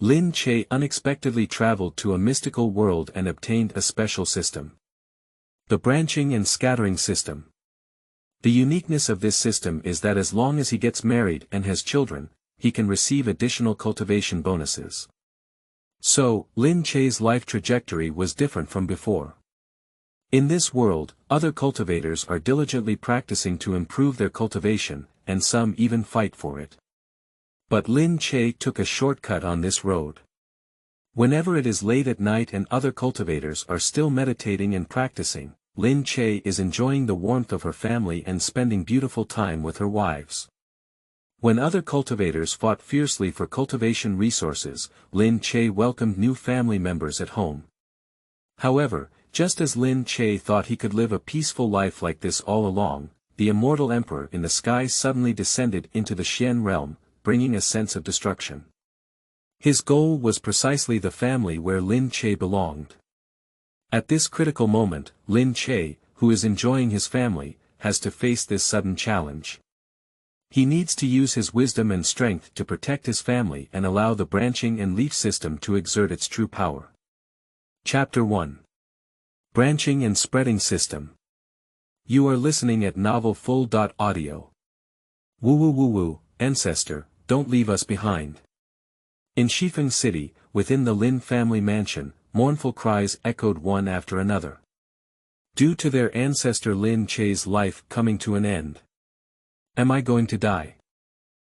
Lin Che unexpectedly traveled to a mystical world and obtained a special system. The branching and scattering system. The uniqueness of this system is that as long as he gets married and has children, he can receive additional cultivation bonuses. So, Lin Che's life trajectory was different from before. In this world, other cultivators are diligently practicing to improve their cultivation, and some even fight for it. But Lin Che took a shortcut on this road. Whenever it is late at night and other cultivators are still meditating and practicing, Lin Che is enjoying the warmth of her family and spending beautiful time with her wives. When other cultivators fought fiercely for cultivation resources, Lin Che welcomed new family members at home. However, just as Lin Che thought he could live a peaceful life like this all along, the immortal emperor in the sky suddenly descended into the Xian realm, bringing a sense of destruction. His goal was precisely the family where Lin Che belonged. At this critical moment, Lin Che, who is enjoying his family, has to face this sudden challenge. He needs to use his wisdom and strength to protect his family and allow the branching and leaf system to exert its true power. Chapter 1. Branching and Spreading System. You are listening at novelfull.audio. Woo woo woo woo, ancestor, don't leave us behind. In Shifeng City, within the Lin family mansion, mournful cries echoed one after another. Due to their ancestor Lin Che's life coming to an end. Am I going to die?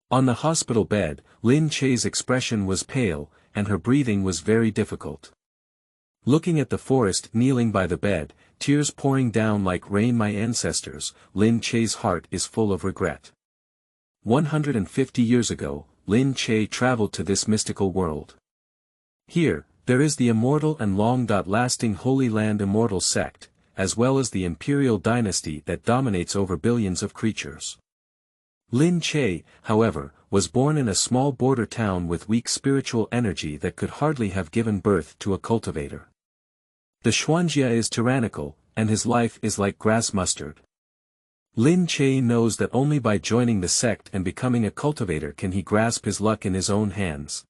On the hospital bed, Lin Che's expression was pale, and her breathing was very difficult. Looking at the forest kneeling by the bed, tears pouring down like rain, my ancestors, Lin Che's heart is full of regret. 150 years ago, Lin Che traveled to this mystical world. Here, there is the immortal and long-lasting Holy Land Immortal sect, as well as the imperial dynasty that dominates over billions of creatures. Lin Che, however, was born in a small border town with weak spiritual energy that could hardly have given birth to a cultivator. The Xuanjia is tyrannical, and his life is like grass mustard. Lin Che knows that only by joining the sect and becoming a cultivator can he grasp his luck in his own hands.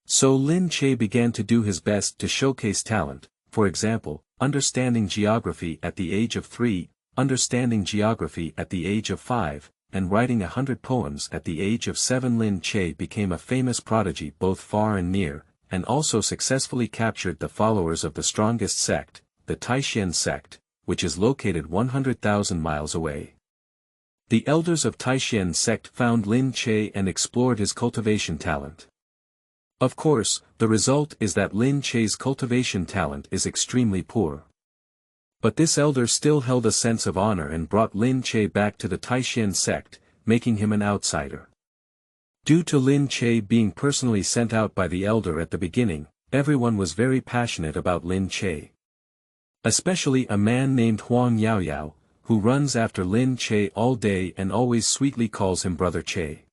So Lin Che began to do his best to showcase talent, for example, understanding geography at the age of 3, understanding geography at the age of 5, and writing 100 poems at the age of 7. Lin Che became a famous prodigy both far and near, and also successfully captured the followers of the strongest sect, the Taishan sect, which is located 100,000 miles away. The elders of Taishan sect found Lin Che and explored his cultivation talent. Of course, the result is that Lin Che's cultivation talent is extremely poor. But this elder still held a sense of honor and brought Lin Che back to the Taishan sect, making him an outsider. Due to Lin Che being personally sent out by the elder at the beginning, everyone was very passionate about Lin Che. Especially a man named Huang Yaoyao, who runs after Lin Che all day and always sweetly calls him Brother Che.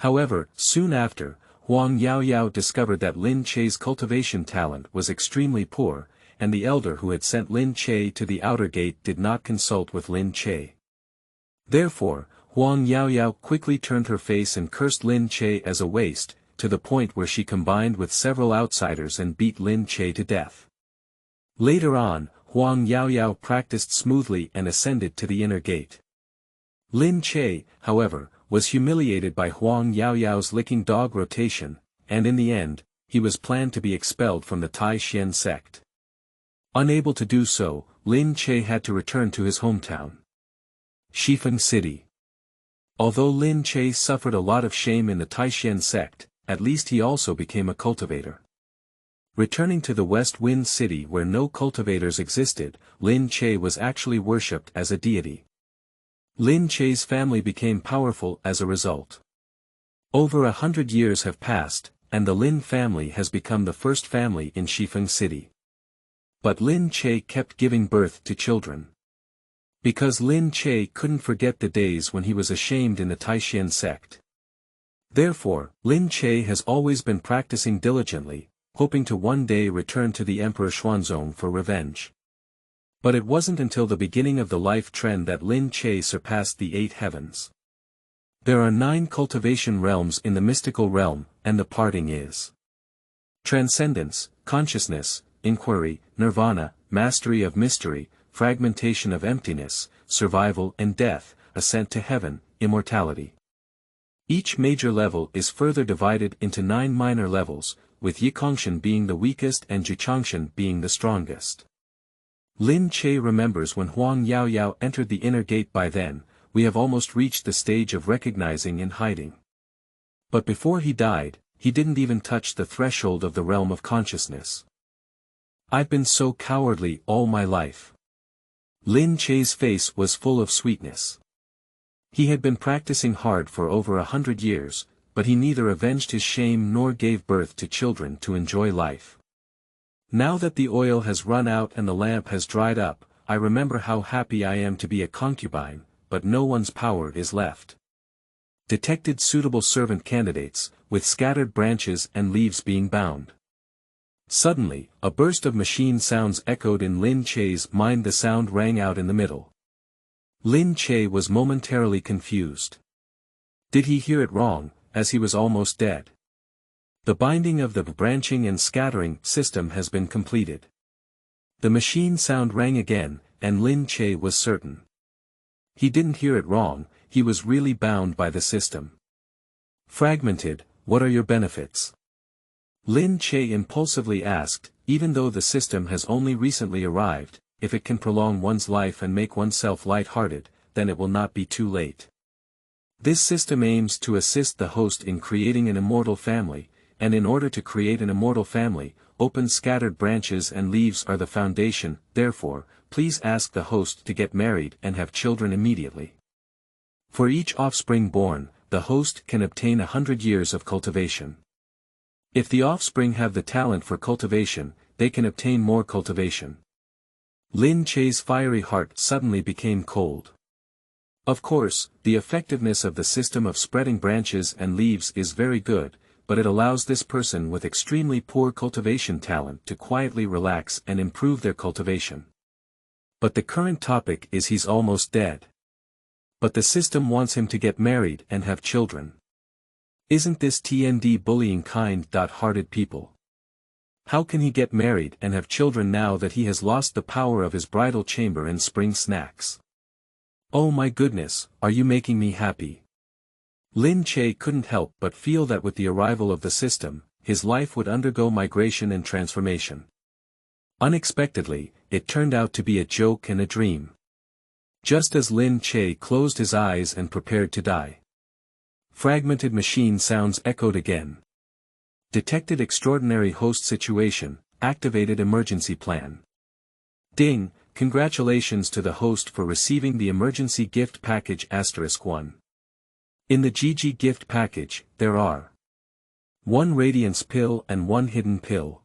However, soon after, Huang Yaoyao discovered that Lin Che's cultivation talent was extremely poor, and the elder who had sent Lin Che to the outer gate did not consult with Lin Che. Therefore, Huang Yaoyao quickly turned her face and cursed Lin Che as a waste, to the point where she combined with several outsiders and beat Lin Che to death. Later on, Huang Yaoyao practiced smoothly and ascended to the inner gate. Lin Che, however, was humiliated by Huang Yaoyao's licking dog rotation, and in the end, he was planned to be expelled from the Taishan sect. Unable to do so, Lin Che had to return to his hometown, Shifeng City. Although Lin Che suffered a lot of shame in the Taishan sect, at least he also became a cultivator. Returning to the West Wind City where no cultivators existed, Lin Che was actually worshipped as a deity. Lin Che's family became powerful as a result. Over 100 years have passed, and the Lin family has become the first family in Shifeng City. But Lin Che kept giving birth to children. Because Lin Che couldn't forget the days when he was ashamed in the Taishan sect. Therefore, Lin Che has always been practicing diligently, hoping to one day return to the Emperor Xuanzong for revenge. But it wasn't until the beginning of the life trend that Lin Che surpassed the 8 heavens. There are 9 cultivation realms in the mystical realm, and the parting is Transcendence, consciousness, inquiry, nirvana, mastery of mystery, fragmentation of emptiness, survival and death, ascent to heaven, immortality. Each major level is further divided into 9 minor levels, with Yikongshan being the weakest and Jichangshan being the strongest. Lin Che remembers when Huang Yaoyao entered the inner gate. By then, we have almost reached the stage of recognizing and hiding. But before he died, he didn't even touch the threshold of the realm of consciousness. I've been so cowardly all my life. Lin Che's face was full of sweetness. He had been practicing hard for over 100 years, but he neither avenged his shame nor gave birth to children to enjoy life. Now that the oil has run out and the lamp has dried up, I remember how happy I am to be a concubine, but no one's power is left. Detected suitable servant candidates, with scattered branches and leaves being bound. Suddenly, a burst of machine sounds echoed in Lin Che's mind. The sound rang out in the middle. Lin Che was momentarily confused. Did he hear it wrong, as he was almost dead? The binding of the branching and scattering system has been completed. The machine sound rang again, and Lin Che was certain. He didn't hear it wrong, he was really bound by the system. Fragmented, what are your benefits? Lin Che impulsively asked, even though the system has only recently arrived, if it can prolong one's life and make oneself light-hearted, then it will not be too late. This system aims to assist the host in creating an immortal family, and in order to create an immortal family, open scattered branches and leaves are the foundation. Therefore, please ask the host to get married and have children immediately. For each offspring born, the host can obtain 100 years of cultivation. If the offspring have the talent for cultivation, they can obtain more cultivation. Lin Che's fiery heart suddenly became cold. Of course, the effectiveness of the system of spreading branches and leaves is very good, but it allows this person with extremely poor cultivation talent to quietly relax and improve their cultivation. But the current topic is he's almost dead. But the system wants him to get married and have children. Isn't this TND bullying kind-hearted people? How can he get married and have children now that he has lost the power of his bridal chamber and spring snacks? Oh my goodness, are you making me happy? Lin Che couldn't help but feel that with the arrival of the system, his life would undergo migration and transformation. Unexpectedly, it turned out to be a joke and a dream. Just as Lin Che closed his eyes and prepared to die. Fragmented machine sounds echoed again. Detected extraordinary host situation, activated emergency plan. Ding, congratulations to the host for receiving the emergency gift package *1. In the GG gift package, there are 1 radiance pill and 1 hidden pill.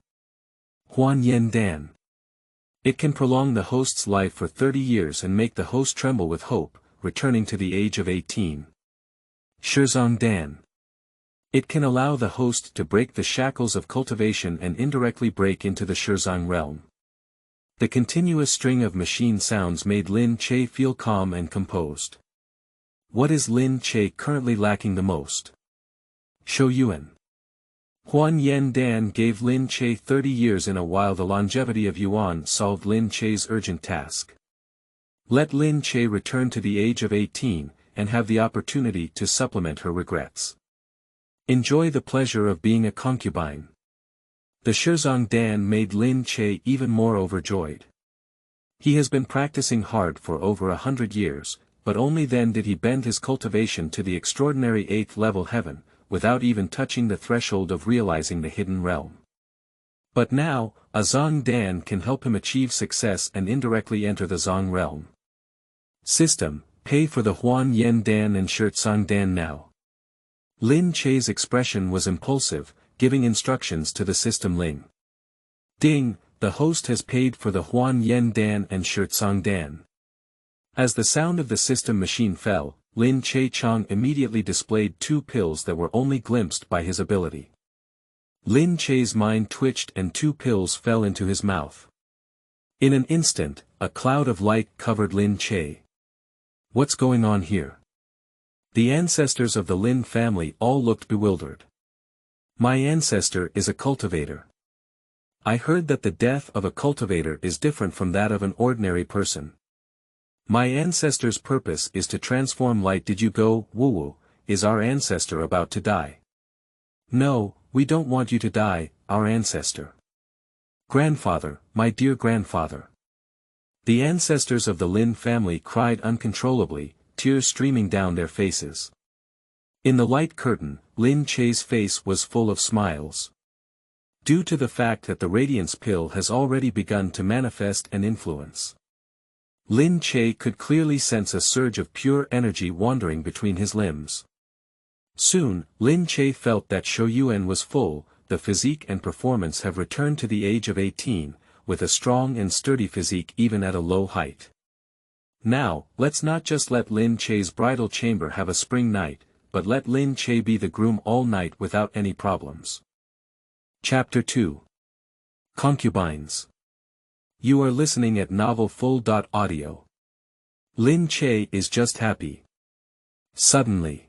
Huan Yen Dan. It can prolong the host's life for 30 years and make the host tremble with hope, returning to the age of 18. Shizong Dan. It can allow the host to break the shackles of cultivation and indirectly break into the Shizong realm. The continuous string of machine sounds made Lin Che feel calm and composed. What is Lin Che currently lacking the most? Shouyuan. Huan Yen Dan gave Lin Che 30 years in a while. The longevity of Yuan solved Lin Che's urgent task. Let Lin Che return to the age of 18, and have the opportunity to supplement her regrets. Enjoy the pleasure of being a concubine. The Shizong Dan made Lin Che even more overjoyed. He has been practicing hard for over 100 years, but only then did he bend his cultivation to the extraordinary 8th level heaven, without even touching the threshold of realizing the hidden realm. But now, a Zong Dan can help him achieve success and indirectly enter the Zong realm. System, pay for the Huan Yen Dan and Shizong Dan now. Lin Che's expression was impulsive, giving instructions to the system Ling. Ding, the host has paid for the Huan Yen Dan and Shizong Dan. As the sound of the system machine fell, Lin Che Chong immediately displayed 2 pills that were only glimpsed by his ability. Lin Che's mind twitched and 2 pills fell into his mouth. In an instant, a cloud of light covered Lin Che. What's going on here? The ancestors of the Lin family all looked bewildered. My ancestor is a cultivator. I heard that the death of a cultivator is different from that of an ordinary person. My ancestor's purpose is to transform light. Did you go, woo-woo, is our ancestor about to die? No, we don't want you to die, our ancestor. Grandfather, my dear grandfather. The ancestors of the Lin family cried uncontrollably, tears streaming down their faces. In the light curtain, Lin Che's face was full of smiles. Due to the fact that the radiance pill has already begun to manifest and influence. Lin Che could clearly sense a surge of pure energy wandering between his limbs. Soon, Lin Che felt that Ruyan was full, the physique and performance have returned to the age of 18, with a strong and sturdy physique even at a low height. Now, let's not just let Lin Che's bridal chamber have a spring night, but let Lin Che be the groom all night without any problems. Chapter 2. Concubines. You are listening at novelfull.audio. Lin Che is just happy. Suddenly.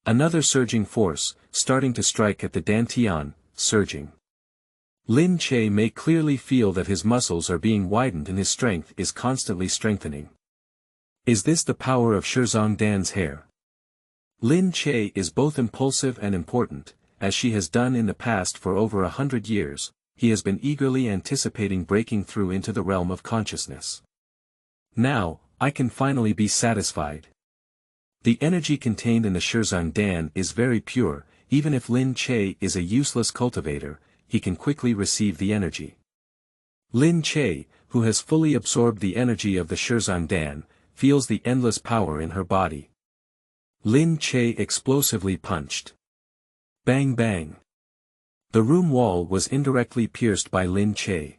Another surging force, starting to strike at the dantian, surging. Lin Che may clearly feel that his muscles are being widened and his strength is constantly strengthening. Is this the power of Dan's hair? Lin Che is both impulsive and important, as she has done in the past for over 100 years, he has been eagerly anticipating breaking through into the realm of consciousness. Now, I can finally be satisfied. The energy contained in the Dan is very pure, even if Lin Che is a useless cultivator, he can quickly receive the energy. Lin Che, who has fully absorbed the energy of the Dan, feels the endless power in her body. Lin Che explosively punched. Bang bang. The room wall was indirectly pierced by Lin Che.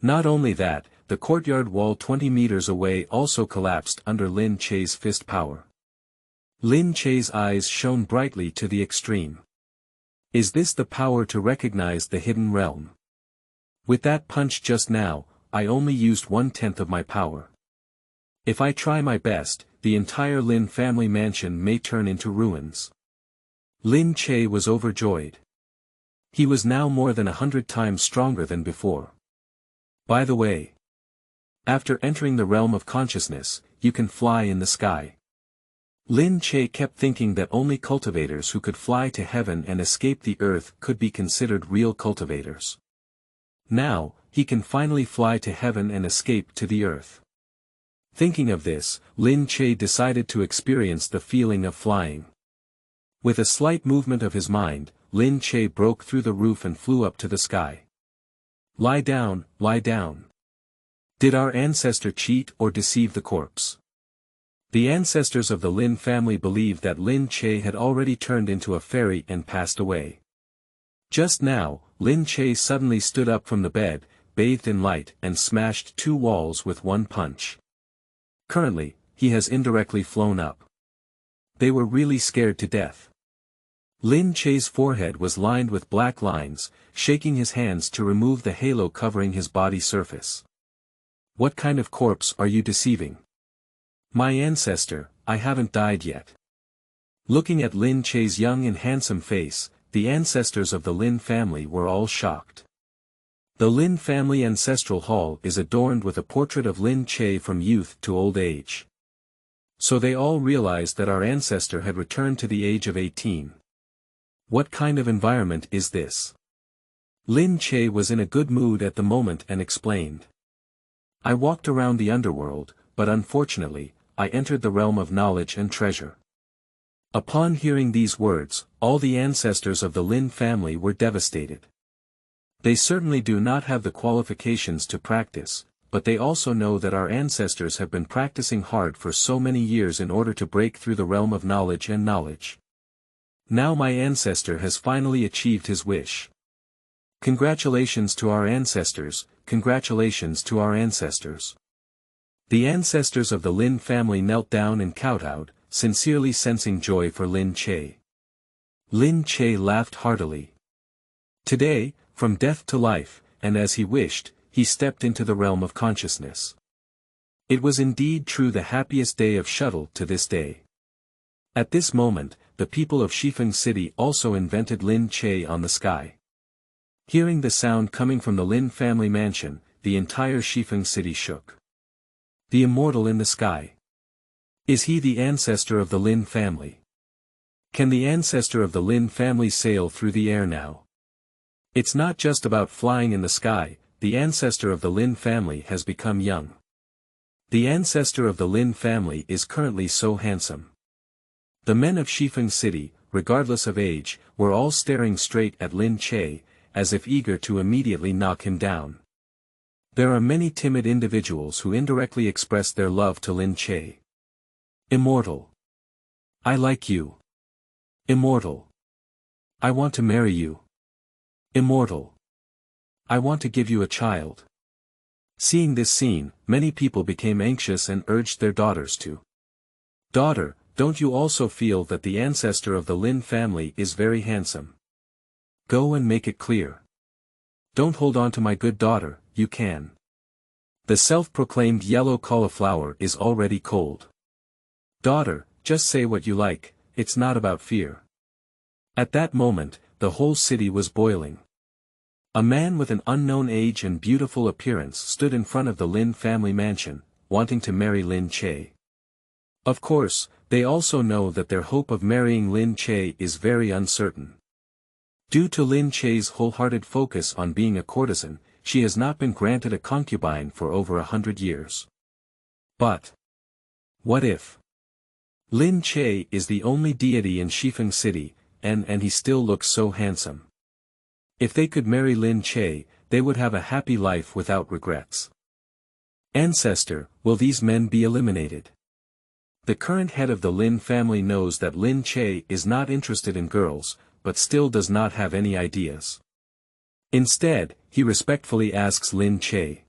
Not only that, the courtyard wall 20 meters away also collapsed under Lin Che's fist power. Lin Che's eyes shone brightly to the extreme. Is this the power to recognize the hidden realm? With that punch just now, I only used 1/10 of my power. If I try my best, the entire Lin family mansion may turn into ruins. Lin Che was overjoyed. He was now more than 100 times stronger than before. By the way, after entering the realm of consciousness, you can fly in the sky. Lin Che kept thinking that only cultivators who could fly to heaven and escape the earth could be considered real cultivators. Now, he can finally fly to heaven and escape to the earth. Thinking of this, Lin Che decided to experience the feeling of flying. With a slight movement of his mind, Lin Che broke through the roof and flew up to the sky. Lie down, lie down. Did our ancestor cheat or deceive the corpse? The ancestors of the Lin family believed that Lin Che had already turned into a fairy and passed away. Just now, Lin Che suddenly stood up from the bed, bathed in light and smashed 2 walls with 1 punch. Currently, he has indirectly flown up. They were really scared to death. Lin Che's forehead was lined with black lines, shaking his hands to remove the halo covering his body surface. What kind of corpse are you deceiving? My ancestor, I haven't died yet. Looking at Lin Che's young and handsome face, the ancestors of the Lin family were all shocked. The Lin family ancestral hall is adorned with a portrait of Lin Che from youth to old age. So they all realized that our ancestor had returned to the age of 18. What kind of environment is this? Lin Che was in a good mood at the moment and explained. I walked around the underworld, but unfortunately, I entered the realm of knowledge and treasure. Upon hearing these words, all the ancestors of the Lin family were devastated. They certainly do not have the qualifications to practice, but they also know that our ancestors have been practicing hard for so many years in order to break through the realm of knowledge and knowledge. Now my ancestor has finally achieved his wish. Congratulations to our ancestors, congratulations to our ancestors. The ancestors of the Lin family knelt down and kowtowed, sincerely sensing joy for Lin Che. Lin Che laughed heartily. Today, from death to life, and as he wished, he stepped into the realm of consciousness. It was indeed true, the happiest day of shuttle to this day. At this moment, the people of Shifeng City also invented Lin Che on the sky. Hearing the sound coming from the Lin family mansion, the entire Shifeng city shook. The immortal in the sky. Is he the ancestor of the Lin family? Can the ancestor of the Lin family sail through the air now? It's not just about flying in the sky, the ancestor of the Lin family has become young. The ancestor of the Lin family is currently so handsome. The men of Shifeng city, regardless of age, were all staring straight at Lin Che, as if eager to immediately knock him down. There are many timid individuals who indirectly express their love to Lin Che. Immortal. I like you. Immortal. I want to marry you. Immortal. I want to give you a child. Seeing this scene, many people became anxious and urged their daughters to. Daughter, don't you also feel that the ancestor of the Lin family is very handsome? Go and make it clear. Don't hold on to my good daughter, you can. The self-proclaimed yellow cauliflower is already cold. Daughter, just say what you like, it's not about fear. At that moment, the whole city was boiling. A man with an unknown age and beautiful appearance stood in front of the Lin family mansion, wanting to marry Lin Che. Of course, they also know that their hope of marrying Lin Che is very uncertain. Due to Lin Che's wholehearted focus on being a courtesan, she has not been granted a concubine for over 100 years. But what if Lin Che is the only deity in Shifeng city, and he still looks so handsome? If they could marry Lin Che, they would have a happy life without regrets. Ancestor, will these men be eliminated? The current head of the Lin family knows that Lin Che is not interested in girls, but still does not have any ideas. Instead, he respectfully asks Lin Che.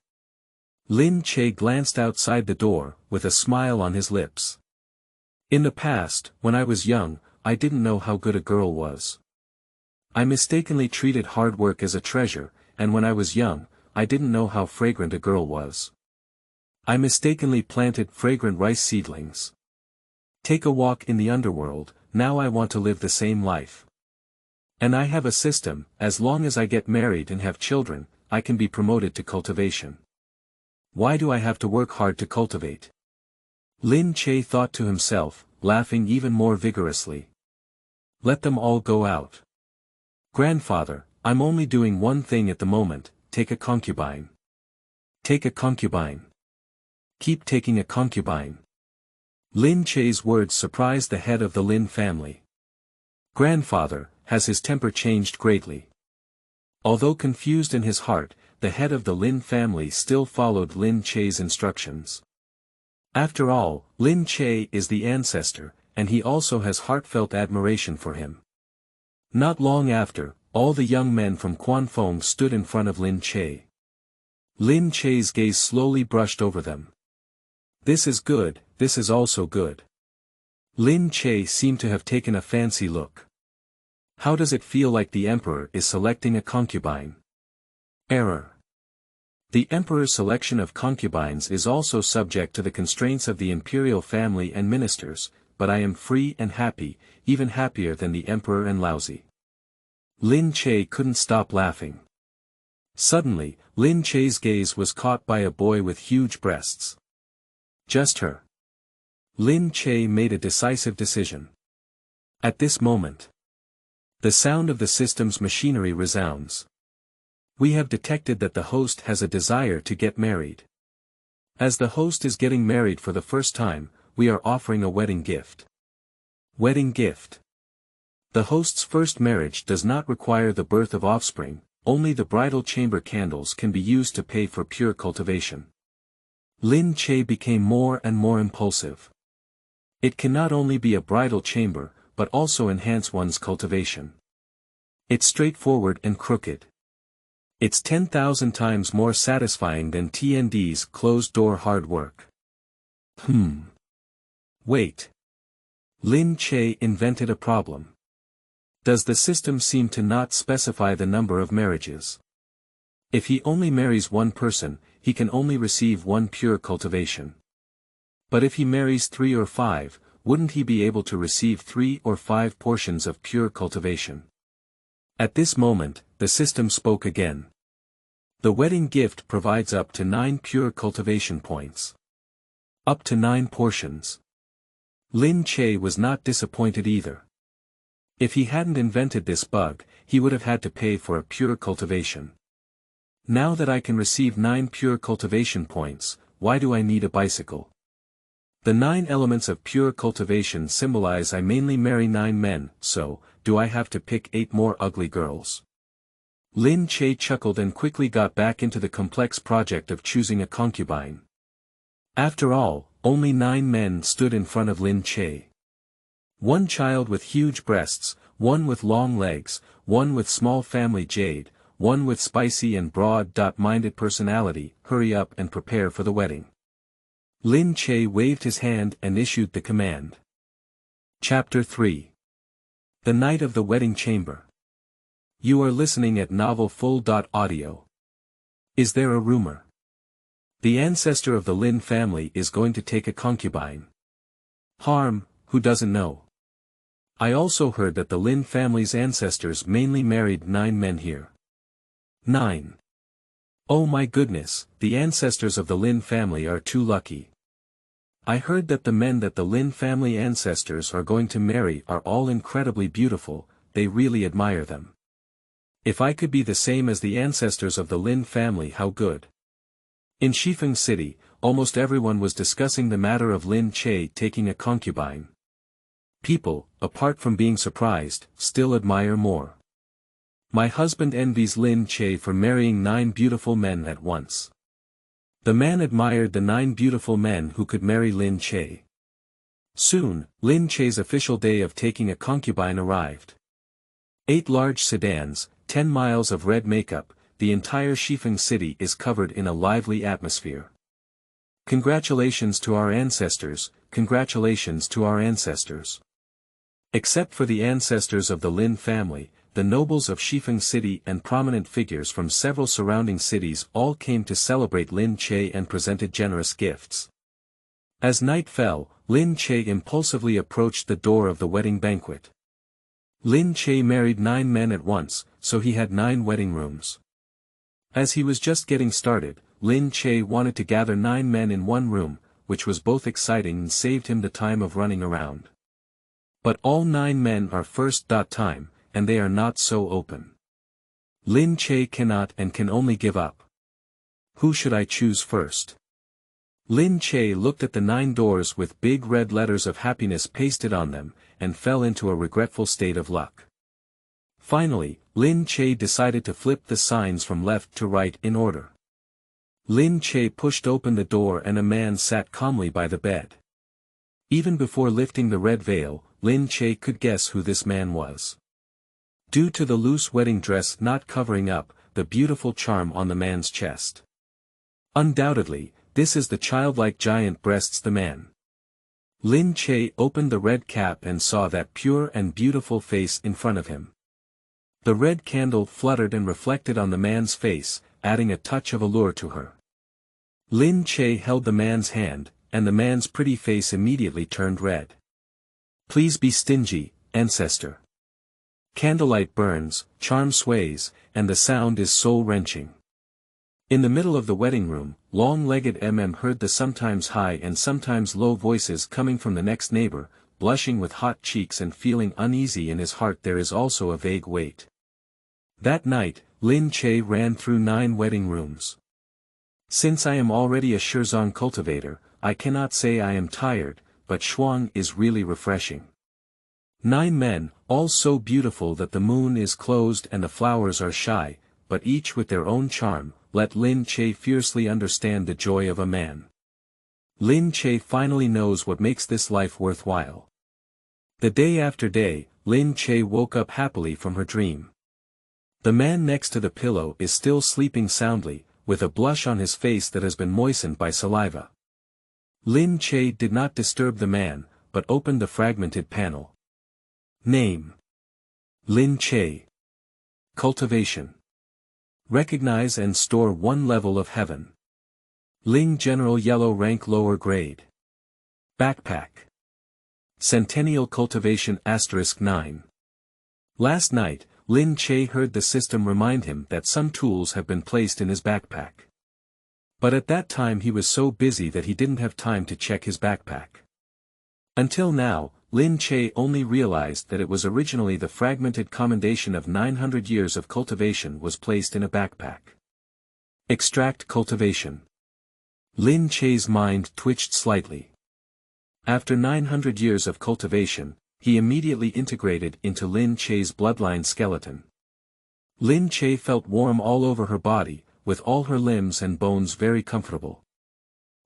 Lin Che glanced outside the door, with a smile on his lips. In the past, when I was young, I didn't know how good a girl was. I mistakenly treated hard work as a treasure, and when I was young, I didn't know how fragrant a girl was. I mistakenly planted fragrant rice seedlings. Take a walk in the underworld, now I want to live the same life. And I have a system, as long as I get married and have children, I can be promoted to cultivation. Why do I have to work hard to cultivate? Lin Che thought to himself, laughing even more vigorously. Let them all go out. Grandfather, I'm only doing one thing at the moment, take a concubine. Take a concubine. Keep taking a concubine. Lin Che's words surprised the head of the Lin family. Grandfather, has his temper changed greatly? Although confused in his heart, the head of the Lin family still followed Lin Che's instructions. After all, Lin Che is the ancestor, and he also has heartfelt admiration for him. Not long after, all the young men from Quanfeng stood in front of Lin Che. Lin Che's gaze slowly brushed over them. This is good, this is also good. Lin Che seemed to have taken a fancy look. How does it feel like the emperor is selecting a concubine? Error. The emperor's selection of concubines is also subject to the constraints of the imperial family and ministers, but I am free and happy, even happier than the emperor and lousy. Lin Che couldn't stop laughing. Suddenly, Lin Che's gaze was caught by a boy with huge breasts. Just her. Lin Che made a decisive decision. At this moment, the sound of the system's machinery resounds. We have detected that the host has a desire to get married. As the host is getting married for the first time, we are offering a wedding gift. Wedding gift. The host's first marriage does not require the birth of offspring, only the bridal chamber candles can be used to pay for pure cultivation. Lin Che became more and more impulsive. It can not only be a bridal chamber, but also enhance one's cultivation. It's straightforward and crooked. It's 10,000 times more satisfying than TND's closed-door hard work. Wait. Lin Che invented a problem. Does the system seem to not specify the number of marriages? If he only marries one person, he can only receive one pure cultivation. But if he marries 3 or 5, wouldn't he be able to receive 3 or 5 portions of pure cultivation? At this moment, the system spoke again. The wedding gift provides up to 9 pure cultivation points. Up to 9 portions. Lin Che was not disappointed either. If he hadn't invented this bug, he would have had to pay for a pure cultivation. Now that I can receive 9 pure cultivation points, why do I need a bicycle? The 9 elements of pure cultivation symbolize I mainly marry 9 men, so, do I have to pick 8 more ugly girls? Lin Che chuckled and quickly got back into the complex project of choosing a concubine. After all, only 9 men stood in front of Lin Che. 1 child with huge breasts, 1 with long legs, 1 with small family jade, 1 with spicy and broad-minded personality. Hurry up and prepare for the wedding. Lin Che waved his hand and issued the command. Chapter 3. The Night of the Wedding Chamber. You are listening at Novel Full.audio. Is there a rumor? The ancestor of the Lin family is going to take a concubine. Harm, who doesn't know? I also heard that the Lin family's ancestors mainly married 9 men here. 9. Oh my goodness, the ancestors of the Lin family are too lucky. I heard that the men that the Lin family ancestors are going to marry are all incredibly beautiful, they really admire them. If I could be the same as the ancestors of the Lin family, how good. In Shifeng City, almost everyone was discussing the matter of Lin Che taking a concubine. People, apart from being surprised, still admire more. My husband envies Lin Che for marrying 9 beautiful men at once. The man admired the 9 beautiful men who could marry Lin Che. Soon, Lin Che's official day of taking a concubine arrived. 8 large sedans, 10 miles of red makeup, the entire Shifeng city is covered in a lively atmosphere. Congratulations to our ancestors, congratulations to our ancestors. Except for the ancestors of the Lin family, the nobles of Shifeng City and prominent figures from several surrounding cities all came to celebrate Lin Che and presented generous gifts. As night fell, Lin Che impulsively approached the door of the wedding banquet. Lin Che married 9 men at once, so he had 9 wedding rooms. As he was just getting started, Lin Che wanted to gather 9 men in one room, which was both exciting and saved him the time of running around. But all 9 men are first time, and they are not so open. Lin Che cannot and can only give up. Who should I choose first? Lin Che looked at the 9 doors with big red letters of happiness pasted on them, and fell into a regretful state of luck. Finally, Lin Che decided to flip the signs from left to right in order. Lin Che pushed open the door and a man sat calmly by the bed. Even before lifting the red veil, Lin Che could guess who this man was. Due to the loose wedding dress not covering up the beautiful charm on the man's chest. Undoubtedly, this is the childlike giant breasts the man. Lin Che opened the red cap and saw that pure and beautiful face in front of him. The red candle fluttered and reflected on the man's face, adding a touch of allure to her. Lin Che held the man's hand, and the man's pretty face immediately turned red. Please be stingy, ancestor. Candlelight burns, charm sways, and the sound is soul-wrenching. In the middle of the wedding room, long-legged heard the sometimes high and sometimes low voices coming from the next neighbor, blushing with hot cheeks and feeling uneasy in his heart. There is also a vague weight. That night, Lin Che ran through 9 wedding rooms. Since I am already a Shizong cultivator, I cannot say I am tired, but Shuang is really refreshing. 9 men, all so beautiful that the moon is closed and the flowers are shy, but each with their own charm. Let Lin Che fiercely understand the joy of a man. Lin Che finally knows what makes this life worthwhile. The day after day, Lin Che woke up happily from her dream. The man next to the pillow is still sleeping soundly, with a blush on his face that has been moistened by saliva. Lin Che did not disturb the man, but opened the fragmented panel. Name: Lin Che. Cultivation: recognize and store 1 level of heaven. Ling General Yellow rank lower grade. Backpack: Centennial Cultivation *9. Last night, Lin Che heard the system remind him that some tools have been placed in his backpack. But at that time he was so busy that he didn't have time to check his backpack. Until now, Lin Che only realized that it was originally the fragmented commendation of 900 years of cultivation was placed in a backpack. Extract cultivation. Lin Che's mind twitched slightly. After 900 years of cultivation, he immediately integrated into Lin Che's bloodline skeleton. Lin Che felt warm all over her body, with all her limbs and bones very comfortable.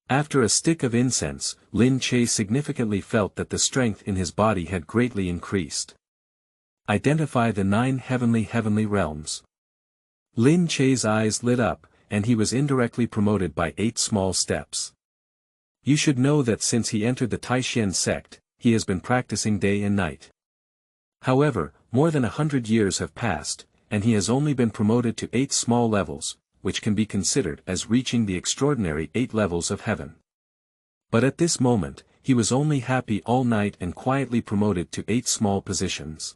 After a stick of incense, Lin Che significantly felt that the strength in his body had greatly increased. Identify the 9 heavenly realms. Lin Che's eyes lit up, and he was indirectly promoted by 8 small steps. You should know that since he entered the Taishan sect, he has been practicing day and night. However, more than 100 years have passed, and he has only been promoted to 8 small levels, which can be considered as reaching the extraordinary 8 levels of heaven. But at this moment, he was only happy all night and quietly promoted to 8 small positions.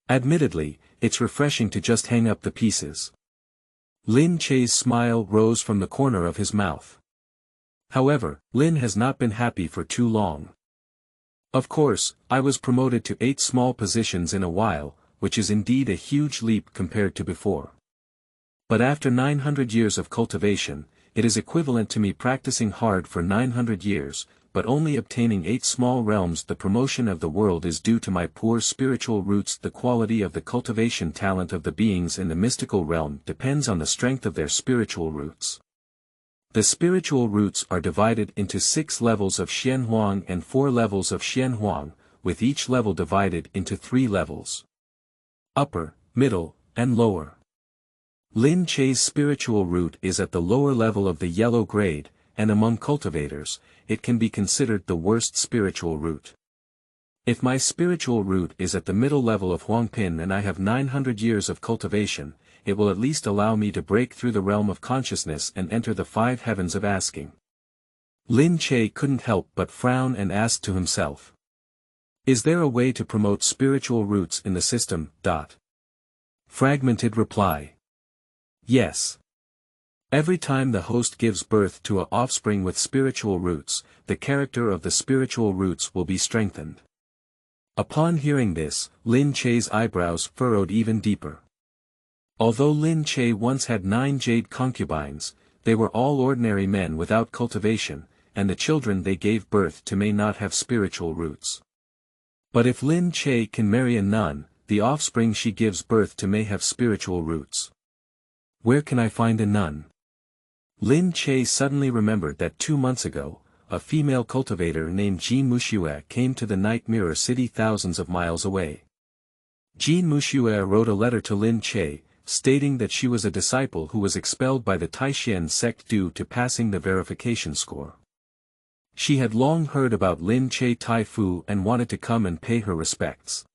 Admittedly, it's refreshing to just hang up the pieces. Lin Che's smile rose from the corner of his mouth. However, Lin has not been happy for too long. Of course, I was promoted to 8 small positions in a while, which is indeed a huge leap compared to before. But after 900 years of cultivation, it is equivalent to me practicing hard for 900 years, but only obtaining 8 small realms. The promotion of the world is due to my poor spiritual roots. The quality of the cultivation talent of the beings in the mystical realm depends on the strength of their spiritual roots. The spiritual roots are divided into 6 levels of Xianhuang and 4 levels of Xianhuang, with each level divided into 3 levels. Upper, middle, and lower. Lin Che's spiritual root is at the lower level of the yellow grade, and among cultivators, it can be considered the worst spiritual root. If my spiritual root is at the middle level of Huangpin and I have 900 years of cultivation, it will at least allow me to break through the realm of consciousness and enter the 5 heavens of asking. Lin Che couldn't help but frown and asked to himself. Is there a way to promote spiritual roots in the system? Fragmented reply. Yes. Every time the host gives birth to an offspring with spiritual roots, the character of the spiritual roots will be strengthened. Upon hearing this, Lin Che's eyebrows furrowed even deeper. Although Lin Che once had 9 jade concubines, they were all ordinary men without cultivation, and the children they gave birth to may not have spiritual roots. But if Lin Che can marry a nun, the offspring she gives birth to may have spiritual roots. Where can I find a nun? Lin Che suddenly remembered that 2 months ago, a female cultivator named Jean Mushue came to the Night Mirror City thousands of miles away. Jean Mushue wrote a letter to Lin Che, stating that she was a disciple who was expelled by the Taishan sect due to passing the verification score. She had long heard about Lin Che Tai Fu and wanted to come and pay her respects.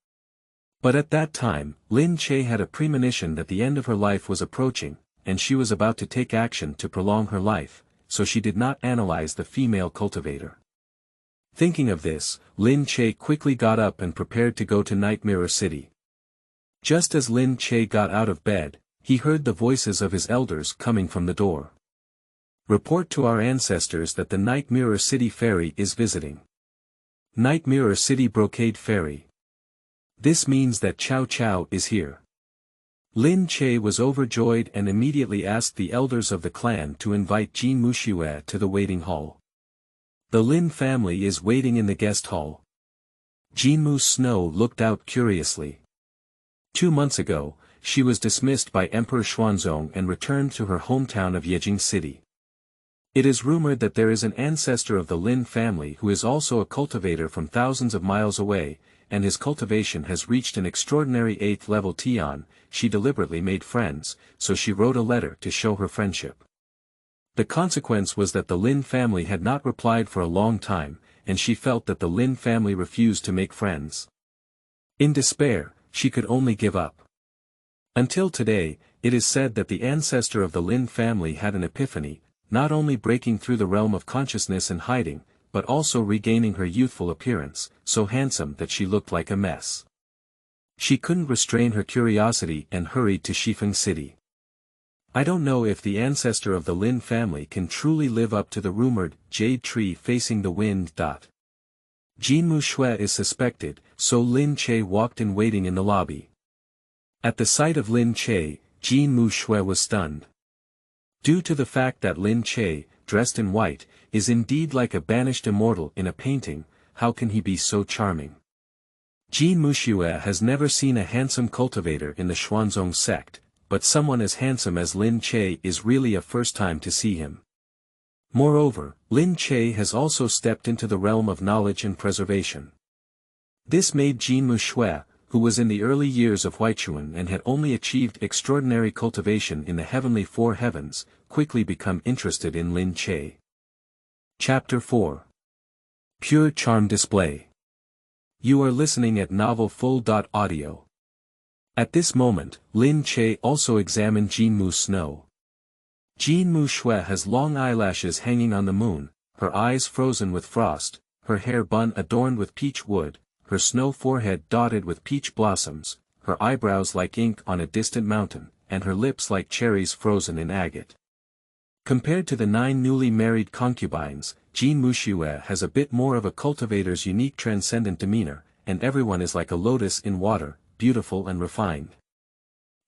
But at that time, Lin Che had a premonition that the end of her life was approaching, and she was about to take action to prolong her life, so she did not analyze the female cultivator. Thinking of this, Lin Che quickly got up and prepared to go to Night Mirror City. Just as Lin Che got out of bed, he heard the voices of his elders coming from the door. Report to our ancestors that the Night Mirror City Fairy is visiting. Night Mirror City Brocade Fairy. This means that Chow Chow is here. Lin Che was overjoyed and immediately asked the elders of the clan to invite Jean Mushue to the waiting hall. The Lin family is waiting in the guest hall. Jinmu Snow looked out curiously. 2 months ago, she was dismissed by Emperor Xuanzong and returned to her hometown of Yejing City. It is rumored that there is an ancestor of the Lin family who is also a cultivator from thousands of miles away, and his cultivation has reached an extraordinary 8th level Tian. She deliberately made friends, so she wrote a letter to show her friendship. The consequence was that the Lin family had not replied for a long time, and she felt that the Lin family refused to make friends. In despair, she could only give up. Until today, it is said that the ancestor of the Lin family had an epiphany, not only breaking through the realm of consciousness and hiding, but also regaining her youthful appearance, so handsome that she looked like a mess. She couldn't restrain her curiosity and hurried to Shifeng City. I don't know if the ancestor of the Lin family can truly live up to the rumored jade tree facing the wind. Jin Mushui is suspected, so Lin Che walked in waiting in the lobby. At the sight of Lin Che, Jin Mushui was stunned. Due to the fact that Lin Che, dressed in white, is indeed like a banished immortal in a painting, how can he be so charming? Jin Mushui has never seen a handsome cultivator in the Xuanzong sect, but someone as handsome as Lin Che is really a first time to see him. Moreover, Lin Che has also stepped into the realm of knowledge and preservation. This made Jin Mushui, who was in the early years of Huichuan and had only achieved extraordinary cultivation in the heavenly four heavens, quickly become interested in Lin Che. Chapter 4. Pure Charm Display. You are listening at Novel Full.audio. At this moment, Lin Che also examined Jin Mushui. Jin Mushui has long eyelashes hanging on the moon, her eyes frozen with frost, her hair bun adorned with peach wood, her snow forehead dotted with peach blossoms, her eyebrows like ink on a distant mountain, and her lips like cherries frozen in agate. Compared to the 9 newly married concubines, Jin Mushui has a bit more of a cultivator's unique transcendent demeanor, and everyone is like a lotus in water, beautiful and refined.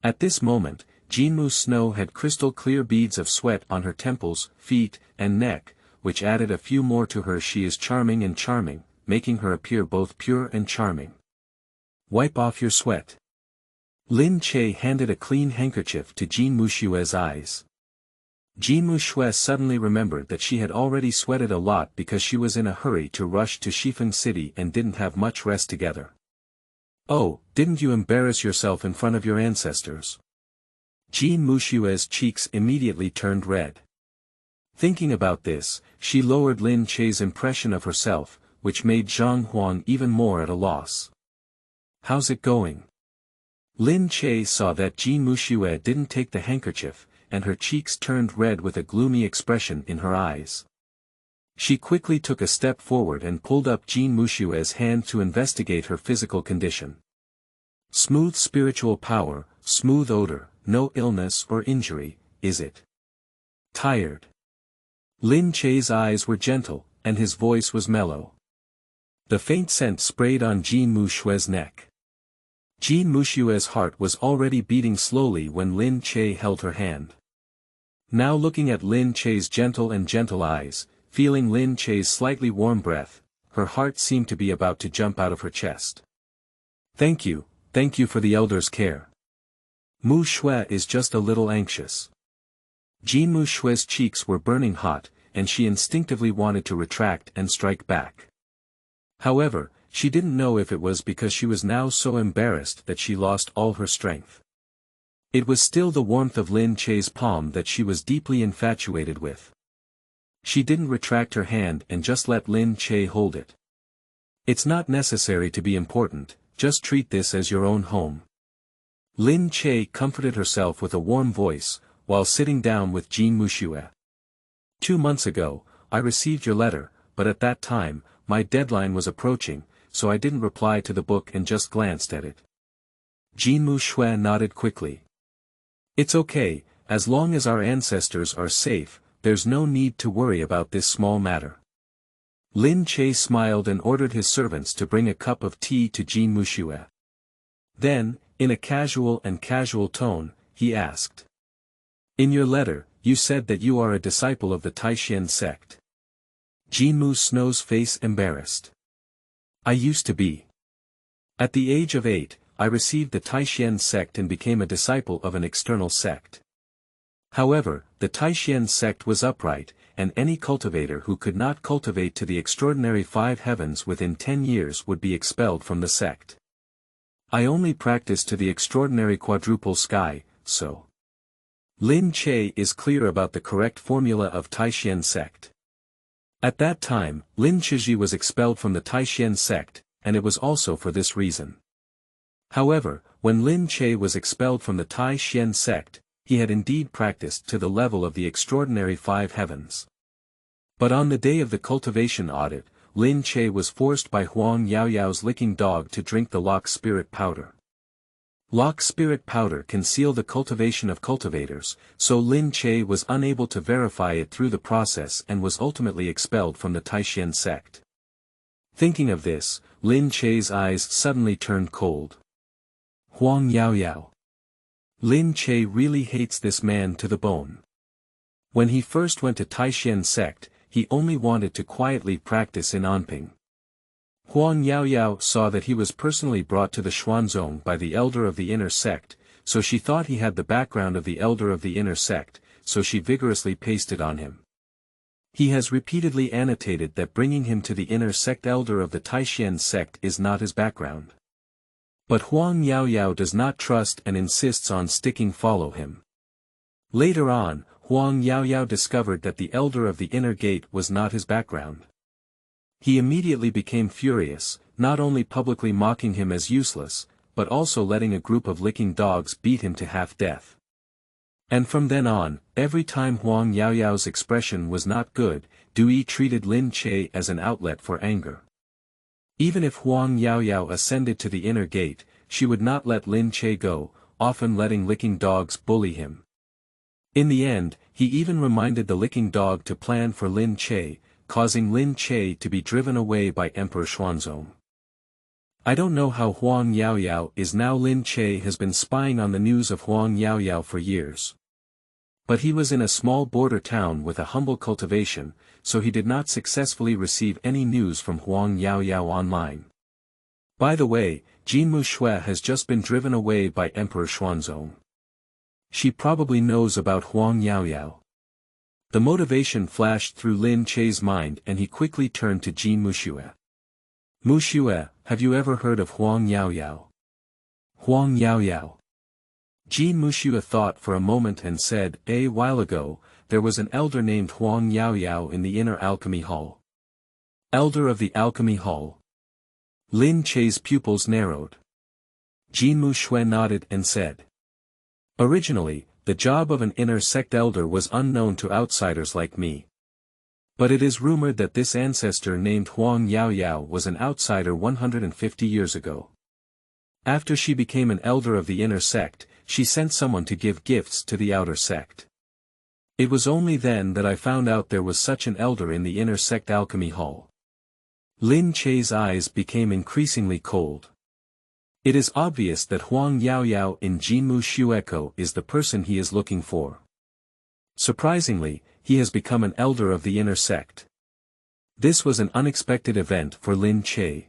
At this moment, Jin Mushui had crystal-clear beads of sweat on her temples, feet, and neck, which added a few more to her. She is charming and charming, making her appear both pure and charming. Wipe off your sweat. Lin Che handed a clean handkerchief to Jin Mushui's eyes. Jin Mushui suddenly remembered that she had already sweated a lot because she was in a hurry to rush to Shifeng City and didn't have much rest together. Oh, didn't you embarrass yourself in front of your ancestors? Jin Mushui's cheeks immediately turned red. Thinking about this, she lowered Lin Che's impression of herself, which made Zhang Huang even more at a loss. How's it going? Lin Che saw that Jin Mushui didn't take the handkerchief, and her cheeks turned red with a gloomy expression in her eyes. She quickly took a step forward and pulled up Jin Mushui's hand to investigate her physical condition. Smooth spiritual power, smooth odor, no illness or injury, is it? Tired. Lin Che's eyes were gentle, and his voice was mellow. The faint scent sprayed on Jin Mushui's neck. Jin Mushui's heart was already beating slowly when Lin Che held her hand. Now looking at Lin Che's gentle eyes, feeling Lin Che's slightly warm breath, her heart seemed to be about to jump out of her chest. Thank you for the elder's care. Mushui is just a little anxious. Jin Mushui's cheeks were burning hot, and she instinctively wanted to retract and strike back. However, she didn't know if it was because she was now so embarrassed that she lost all her strength. It was still the warmth of Lin Che's palm that she was deeply infatuated with. She didn't retract her hand and just let Lin Che hold it. It's not necessary to be important, just treat this as your own home. Lin Che comforted herself with a warm voice, while sitting down with Jin Mushui. 2 months ago, I received your letter, but at that time, my deadline was approaching, so I didn't reply to the book and just glanced at it. Jin Mushui nodded quickly. It's okay, as long as our ancestors are safe, there's no need to worry about this small matter. Lin Che smiled and ordered his servants to bring a cup of tea to Jin Mushui. Then, in a casual tone, he asked. In your letter, you said that you are a disciple of the Taishan sect. Jin Mushui's face embarrassed. I used to be. At the age of 8, I received the Taishan sect and became a disciple of an external sect. However, the Taishan sect was upright, and any cultivator who could not cultivate to the extraordinary 5 heavens within 10 years would be expelled from the sect. I only practiced to the extraordinary quadruple sky, so. Lin Che is clear about the correct formula of Taishan sect. At that time, Lin Che was expelled from the Taishan sect, and it was also for this reason. However, when Lin Che was expelled from the Taishan sect, he had indeed practiced to the level of the extraordinary 5 heavens. But on the day of the cultivation audit, Lin Che was forced by Huang Yaoyao's licking dog to drink the lock spirit powder. Lock spirit powder can seal the cultivation of cultivators, so Lin Che was unable to verify it through the process and was ultimately expelled from the Taishan sect. Thinking of this, Lin Che's eyes suddenly turned cold. Huang Yaoyao. Lin Che really hates this man to the bone. When he first went to Taishan sect, he only wanted to quietly practice in Anping. Huang Yaoyao saw that he was personally brought to the Xuanzong by the elder of the inner sect, so she thought he had the background of the elder of the inner sect, so she vigorously pasted on him. He has repeatedly annotated that bringing him to the inner sect elder of the Taishan sect is not his background. But Huang Yaoyao does not trust and insists on sticking follow him. Later on, Huang Yaoyao discovered that the elder of the inner gate was not his background. He immediately became furious, not only publicly mocking him as useless, but also letting a group of licking dogs beat him to half-death. And from then on, every time Huang Yaoyao's expression was not good, Dui treated Lin Che as an outlet for anger. Even if Huang Yaoyao ascended to the inner gate, she would not let Lin Che go, often letting licking dogs bully him. In the end, he even reminded the licking dog to plan for Lin Che, causing Lin Che to be driven away by Emperor Xuanzong. I don't know how Huang Yaoyao is now. Lin Che has been spying on the news of Huang Yaoyao for years. But he was in a small border town with a humble cultivation, so he did not successfully receive any news from Huang Yaoyao online. By the way, Jinmu Shui has just been driven away by Emperor Xuanzong. She probably knows about Huang Yaoyao. The motivation flashed through Lin Che's mind and he quickly turned to Jin Muxue. Muxue, have you ever heard of Huang Yaoyao? Huang Yaoyao. Jin Muxue thought for a moment and said, a while ago, there was an elder named Huang Yaoyao in the inner alchemy hall. Elder of the alchemy hall. Lin Che's pupils narrowed. Jin Muxue nodded and said. Originally, the job of an inner sect elder was unknown to outsiders like me. But it is rumored that this ancestor named Huang Yaoyao was an outsider 150 years ago. After she became an elder of the inner sect, she sent someone to give gifts to the outer sect. It was only then that I found out there was such an elder in the inner sect alchemy hall. Lin Che's eyes became increasingly cold. It is obvious that Huang Yaoyao in Jinmu Shueko is the person he is looking for. Surprisingly, he has become an elder of the inner sect. This was an unexpected event for Lin Che.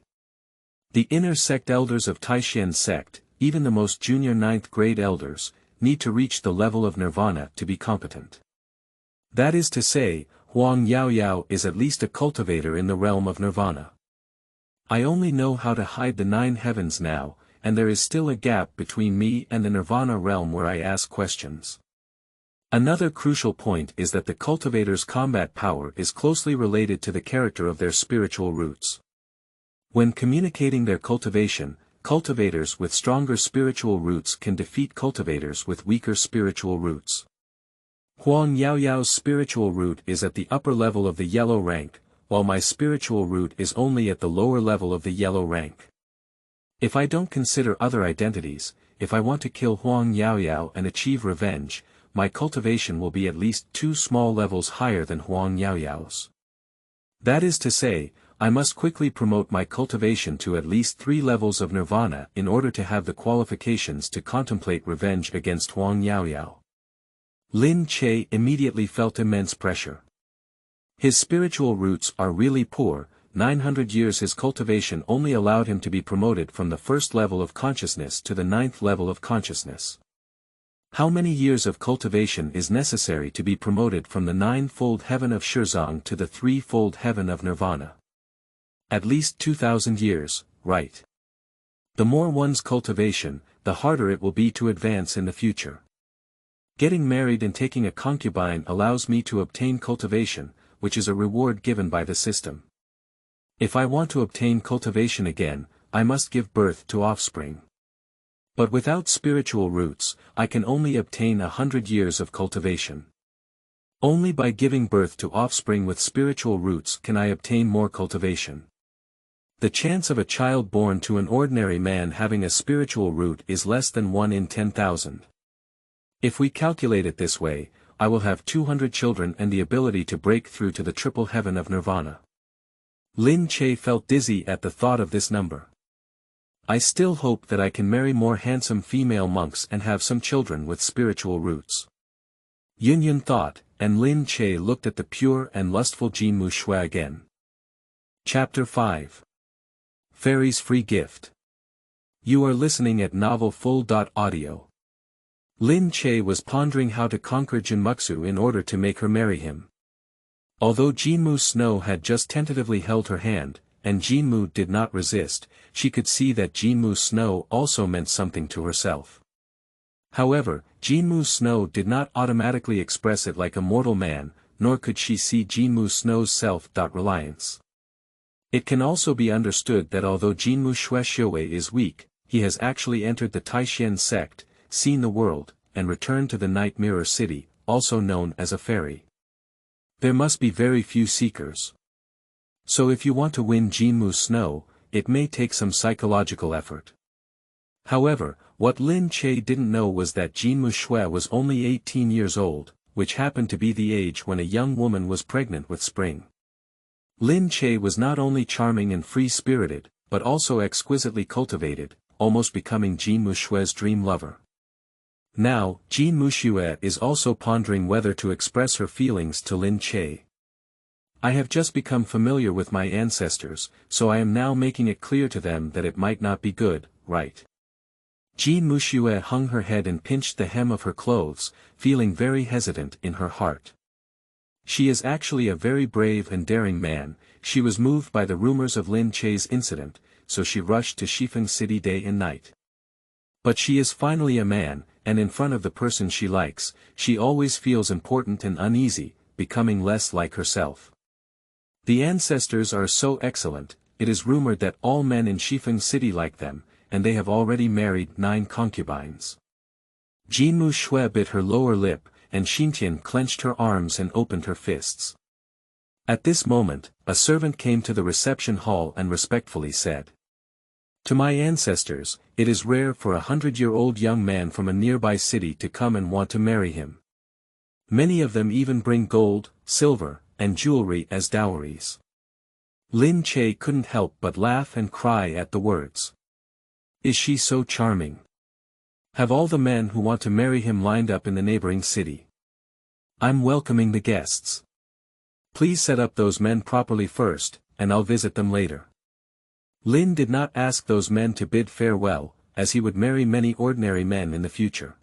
The inner sect elders of Taishan sect, even the most junior 9th grade elders, need to reach the level of nirvana to be competent. That is to say, Huang Yaoyao is at least a cultivator in the realm of nirvana. I only know how to hide the 9 heavens now, and there is still a gap between me and the nirvana realm where I ask questions. Another crucial point is that the cultivator's combat power is closely related to the character of their spiritual roots. When communicating their cultivation, cultivators with stronger spiritual roots can defeat cultivators with weaker spiritual roots. Huang Yaoyao's spiritual root is at the upper level of the yellow rank, while my spiritual root is only at the lower level of the yellow rank. If I don't consider other identities, if I want to kill Huang Yaoyao and achieve revenge, my cultivation will be at least 2 small levels higher than Huang Yaoyao's. That is to say, I must quickly promote my cultivation to at least 3 levels of nirvana in order to have the qualifications to contemplate revenge against Huang Yaoyao. Lin Che immediately felt immense pressure. His spiritual roots are really poor. 900 years his cultivation only allowed him to be promoted from the 1st level of consciousness to the 9th level of consciousness. How many years of cultivation is necessary to be promoted from the 9-fold heaven of Shizang to the 3-fold heaven of Nirvana? At least 2,000 years, right? The more one's cultivation, the harder it will be to advance in the future. Getting married and taking a concubine allows me to obtain cultivation, which is a reward given by the system. If I want to obtain cultivation again, I must give birth to offspring. But without spiritual roots, I can only obtain 100 years of cultivation. Only by giving birth to offspring with spiritual roots can I obtain more cultivation. The chance of a child born to an ordinary man having a spiritual root is less than 1 in 10,000. If we calculate it this way, I will have 200 children and the ability to break through to the triple heaven of nirvana. Lin Che felt dizzy at the thought of this number. I still hope that I can marry more handsome female monks and have some children with spiritual roots. Yunyun thought, and Lin Che looked at the pure and lustful Jinmu Shui again. Chapter 5. Fairy's Free Gift. You are listening at novelfull.audio. Lin Che was pondering how to conquer Jinmuxu in order to make her marry him. Although Jinmu Snow had just tentatively held her hand, and Jinmu did not resist, she could see that Jinmu Snow also meant something to herself. However, Jinmu Snow did not automatically express it like a mortal man, nor could she see Jinmu Snow's self-reliance. It can also be understood that although Jinmu Shui is weak, he has actually entered the Taishan sect, seen the world, and returned to the Night Mirror City, also known as a fairy. There must be very few seekers. So if you want to win Jinmu Snow, it may take some psychological effort. However, what Lin Che didn't know was that Jinmu Shui was only 18 years old, which happened to be the age when a young woman was pregnant with spring. Lin Che was not only charming and free-spirited, but also exquisitely cultivated, almost becoming Jinmu Shui's dream lover. Now, Jinmu Shui is also pondering whether to express her feelings to Lin Che. I have just become familiar with my ancestors, so I am now making it clear to them that it might not be good, right? Jinmu Shui hung her head and pinched the hem of her clothes, feeling very hesitant in her heart. She is actually a very brave and daring man. She was moved by the rumors of Lin Che's incident, so she rushed to Shifeng City day and night. But she is finally a man, and in front of the person she likes, she always feels important and uneasy, becoming less like herself. The ancestors are so excellent, it is rumored that all men in Shifeng City like them, and they have already married 9 concubines. Jinmu Shui bit her lower lip, and Xintian clenched her arms and opened her fists. At this moment, a servant came to the reception hall and respectfully said, "To my ancestors, it is rare for a 100-year-old young man from a nearby city to come and want to marry him. Many of them even bring gold, silver, and jewelry as dowries." Lin Che couldn't help but laugh and cry at the words. Is she so charming? Have all the men who want to marry him lined up in the neighboring city? I'm welcoming the guests. Please set up those men properly first, and I'll visit them later. Lin did not ask those men to bid farewell, as he would marry many ordinary men in the future.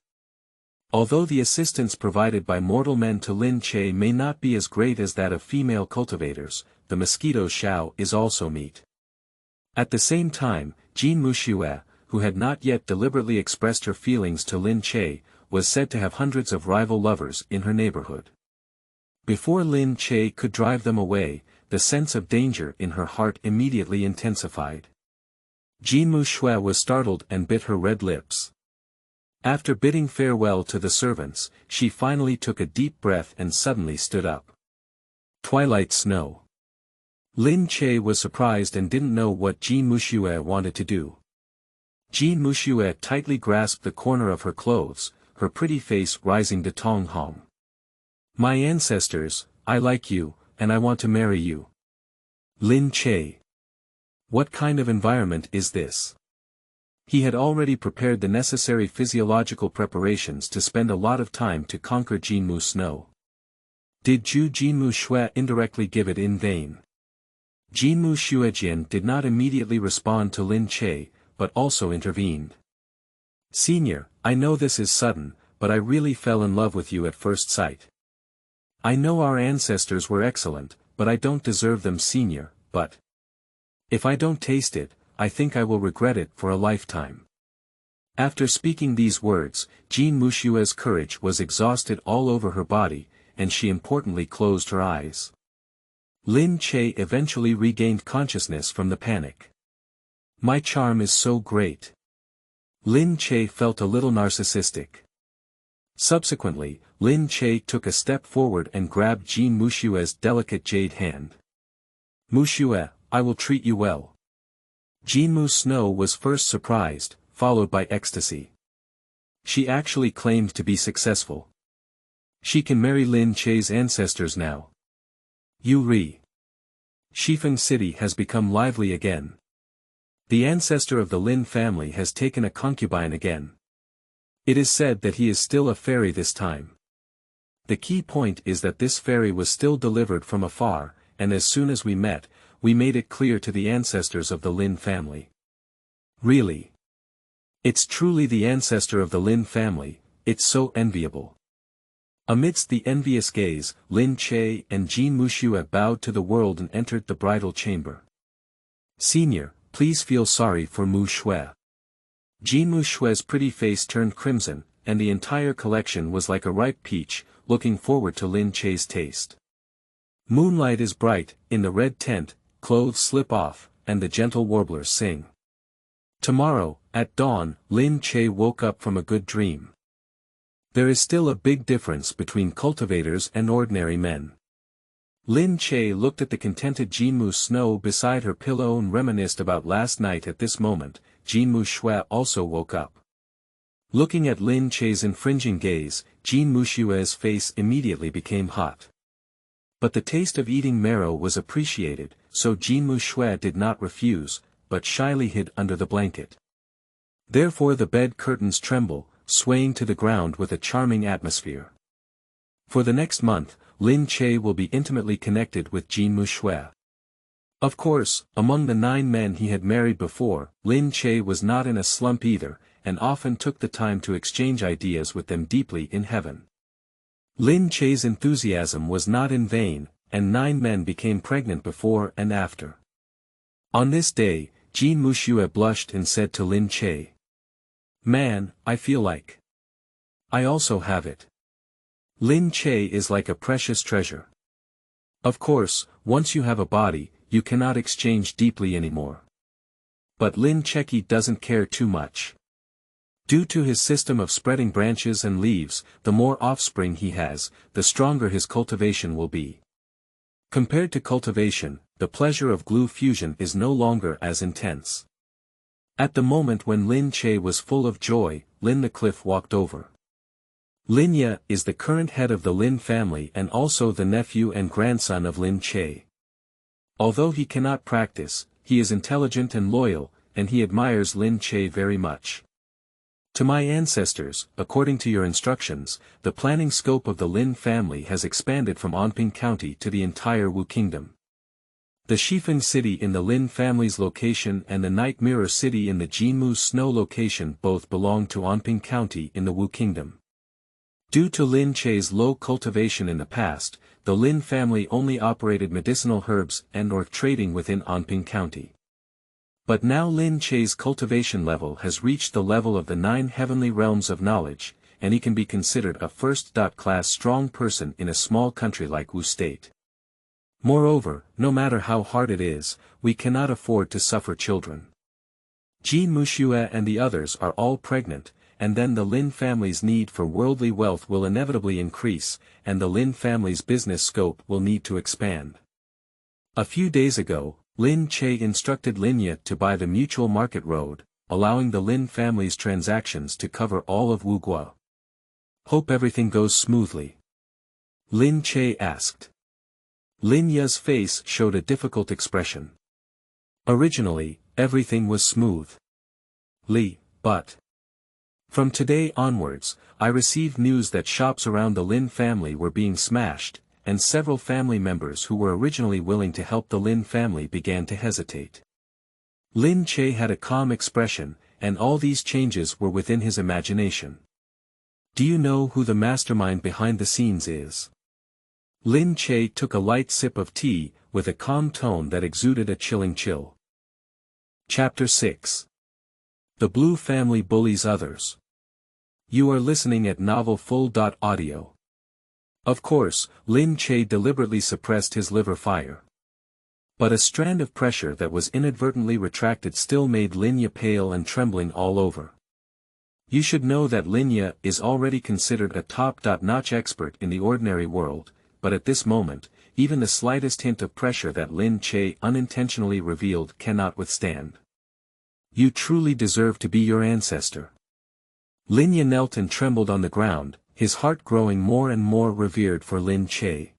Although the assistance provided by mortal men to Lin Che may not be as great as that of female cultivators, the mosquito Shao is also meet. At the same time, Jinmu Shui, who had not yet deliberately expressed her feelings to Lin Che, was said to have hundreds of rival lovers in her neighborhood. Before Lin Che could drive them away, the sense of danger in her heart immediately intensified. Jinmu Shui was startled and bit her red lips. After bidding farewell to the servants, she finally took a deep breath and suddenly stood up. Twilight Snow. Lin Che was surprised and didn't know what Jinmu Shui wanted to do. Jinmu Shui tightly grasped the corner of her clothes, her pretty face rising to Tong Hong. My ancestors, I like you, and I want to marry you. Lin Che. What kind of environment is this? He had already prepared the necessary physiological preparations to spend a lot of time to conquer Jinmu Snow. Did Jinmu Shui indirectly give it in vain? Jinmu Shuijian did not immediately respond to Lin Che, but also intervened. Senior, I know this is sudden, but I really fell in love with you at first sight. I know our ancestors were excellent, but I don't deserve them, Senior, but if I don't taste it, I think I will regret it for a lifetime. After speaking these words, Jinmu Shui's courage was exhausted all over her body, and she importantly closed her eyes. Lin Che eventually regained consciousness from the panic. My charm is so great. Lin Che felt a little narcissistic. Subsequently, Lin Che took a step forward and grabbed Jinmu Shui's delicate jade hand. Mu Shui, I will treat you well. Jinmu Snow was first surprised, followed by ecstasy. She actually claimed to be successful. She can marry Lin Che's ancestors now. Yuri. Shifeng City has become lively again. The ancestor of the Lin family has taken a concubine again. It is said that he is still a fairy this time. The key point is that this fairy was still delivered from afar, and as soon as we met, we made it clear to the ancestors of the Lin family. Really? It's truly the ancestor of the Lin family, it's so enviable. Amidst the envious gaze, Lin Che and Jin Muxue bowed to the world and entered the bridal chamber. Senior, please feel sorry for Mu Shui. Jin Muxue's pretty face turned crimson, and the entire collection was like a ripe peach, looking forward to Lin Che's taste. Moonlight is bright, in the red tent, clothes slip off, and the gentle warblers sing. Tomorrow, at dawn, Lin Che woke up from a good dream. There is still a big difference between cultivators and ordinary men. Lin Che looked at the contented Jinmu Snow beside her pillow and reminisced about last night. At this moment, Jinmu Shui also woke up. Looking at Lin Che's infringing gaze, Jin Mushue's face immediately became hot. But the taste of eating marrow was appreciated, so Jin Muxue did not refuse, but shyly hid under the blanket. Therefore the bed curtains tremble, swaying to the ground with a charming atmosphere. For the next month, Lin Che will be intimately connected with Jin Muxue. Of course, among the 9 men he had married before, Lin Che was not in a slump either, and often took the time to exchange ideas with them deeply in heaven. Lin Che's enthusiasm was not in vain, and 9 men became pregnant before and after. On this day, Jin Muxue blushed and said to Lin Che, "Man, I feel like I also have it." Lin Che is like a precious treasure. Of course, once you have a body, you cannot exchange deeply anymore. But Lin Che doesn't care too much. Due to his system of spreading branches and leaves, the more offspring he has, the stronger his cultivation will be. Compared to cultivation, the pleasure of glue fusion is no longer as intense. At the moment when Lin Che was full of joy, Lin the Cliff walked over. Lin Ye is the current head of the Lin family and also the nephew and grandson of Lin Che. Although he cannot practice, he is intelligent and loyal, and he admires Lin Che very much. To my ancestors, according to your instructions, the planning scope of the Lin family has expanded from Anping County to the entire Wu Kingdom. The Shifeng City in the Lin family's location and the Night Mirror City in the Jinmu Snow location both belong to Anping County in the Wu Kingdom. Due to Lin Che's low cultivation in the past, the Lin family only operated medicinal herbs and/or trading within Anping County. But now Lin Che's cultivation level has reached the level of the 9 heavenly realms of knowledge, and he can be considered a first-class strong person in a small country like Wu State. Moreover, no matter how hard it is, we cannot afford to suffer children. Jin Muxue and the others are all pregnant, and then the Lin family's need for worldly wealth will inevitably increase, and the Lin family's business scope will need to expand. A few days ago, Lin Che instructed Lin Ye to buy the Mutual Market Road, allowing the Lin family's transactions to cover all of Wugua. Hope everything goes smoothly. Lin Che asked. Lin Ye's face showed a difficult expression. Originally, everything was smooth. But from today onwards, I received news that shops around the Lin family were being smashed, and several family members who were originally willing to help the Lin family began to hesitate. Lin Che had a calm expression, and all these changes were within his imagination. Do you know who the mastermind behind the scenes is? Lin Che took a light sip of tea, with a calm tone that exuded a chilling chill. Chapter 6. The Blue Family Bullies Others. You are listening at novelfull.audio. Of course, Lin Che deliberately suppressed his liver fire. But a strand of pressure that was inadvertently retracted still made Lin Ye pale and trembling all over. You should know that Lin Ye is already considered a top-notch expert in the ordinary world, but at this moment, even the slightest hint of pressure that Lin Che unintentionally revealed cannot withstand. You truly deserve to be your ancestor. Lin Che knelt and trembled on the ground, his heart growing more and more revered for Lin Che.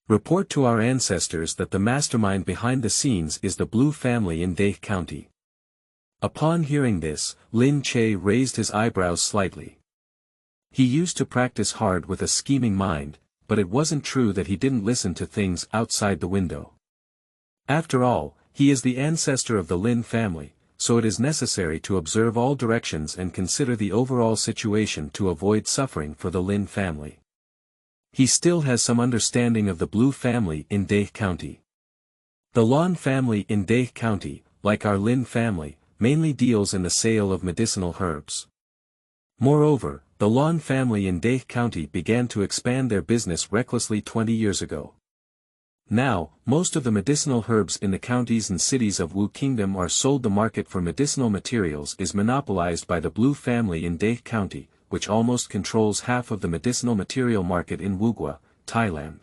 Report to our ancestors that the mastermind behind the scenes is the Blue family in Dai County. Upon hearing this, Lin Che raised his eyebrows slightly. He used to practice hard with a scheming mind, but it wasn't true that he didn't listen to things outside the window. After all, he is the ancestor of the Lin family, so it is necessary to observe all directions and consider the overall situation to avoid suffering for the Lin family. He still has some understanding of the Blue family in Dai County. The Lin family in Dai County, like our Lin family, mainly deals in the sale of medicinal herbs. Moreover, the Lin family in Dai County began to expand their business recklessly 20 years ago. Now, most of the medicinal herbs in the counties and cities of Wu Kingdom are sold. The market for medicinal materials is monopolized by the Blue family in Dai County, which almost controls half of the medicinal material market in Wugwa, Thailand.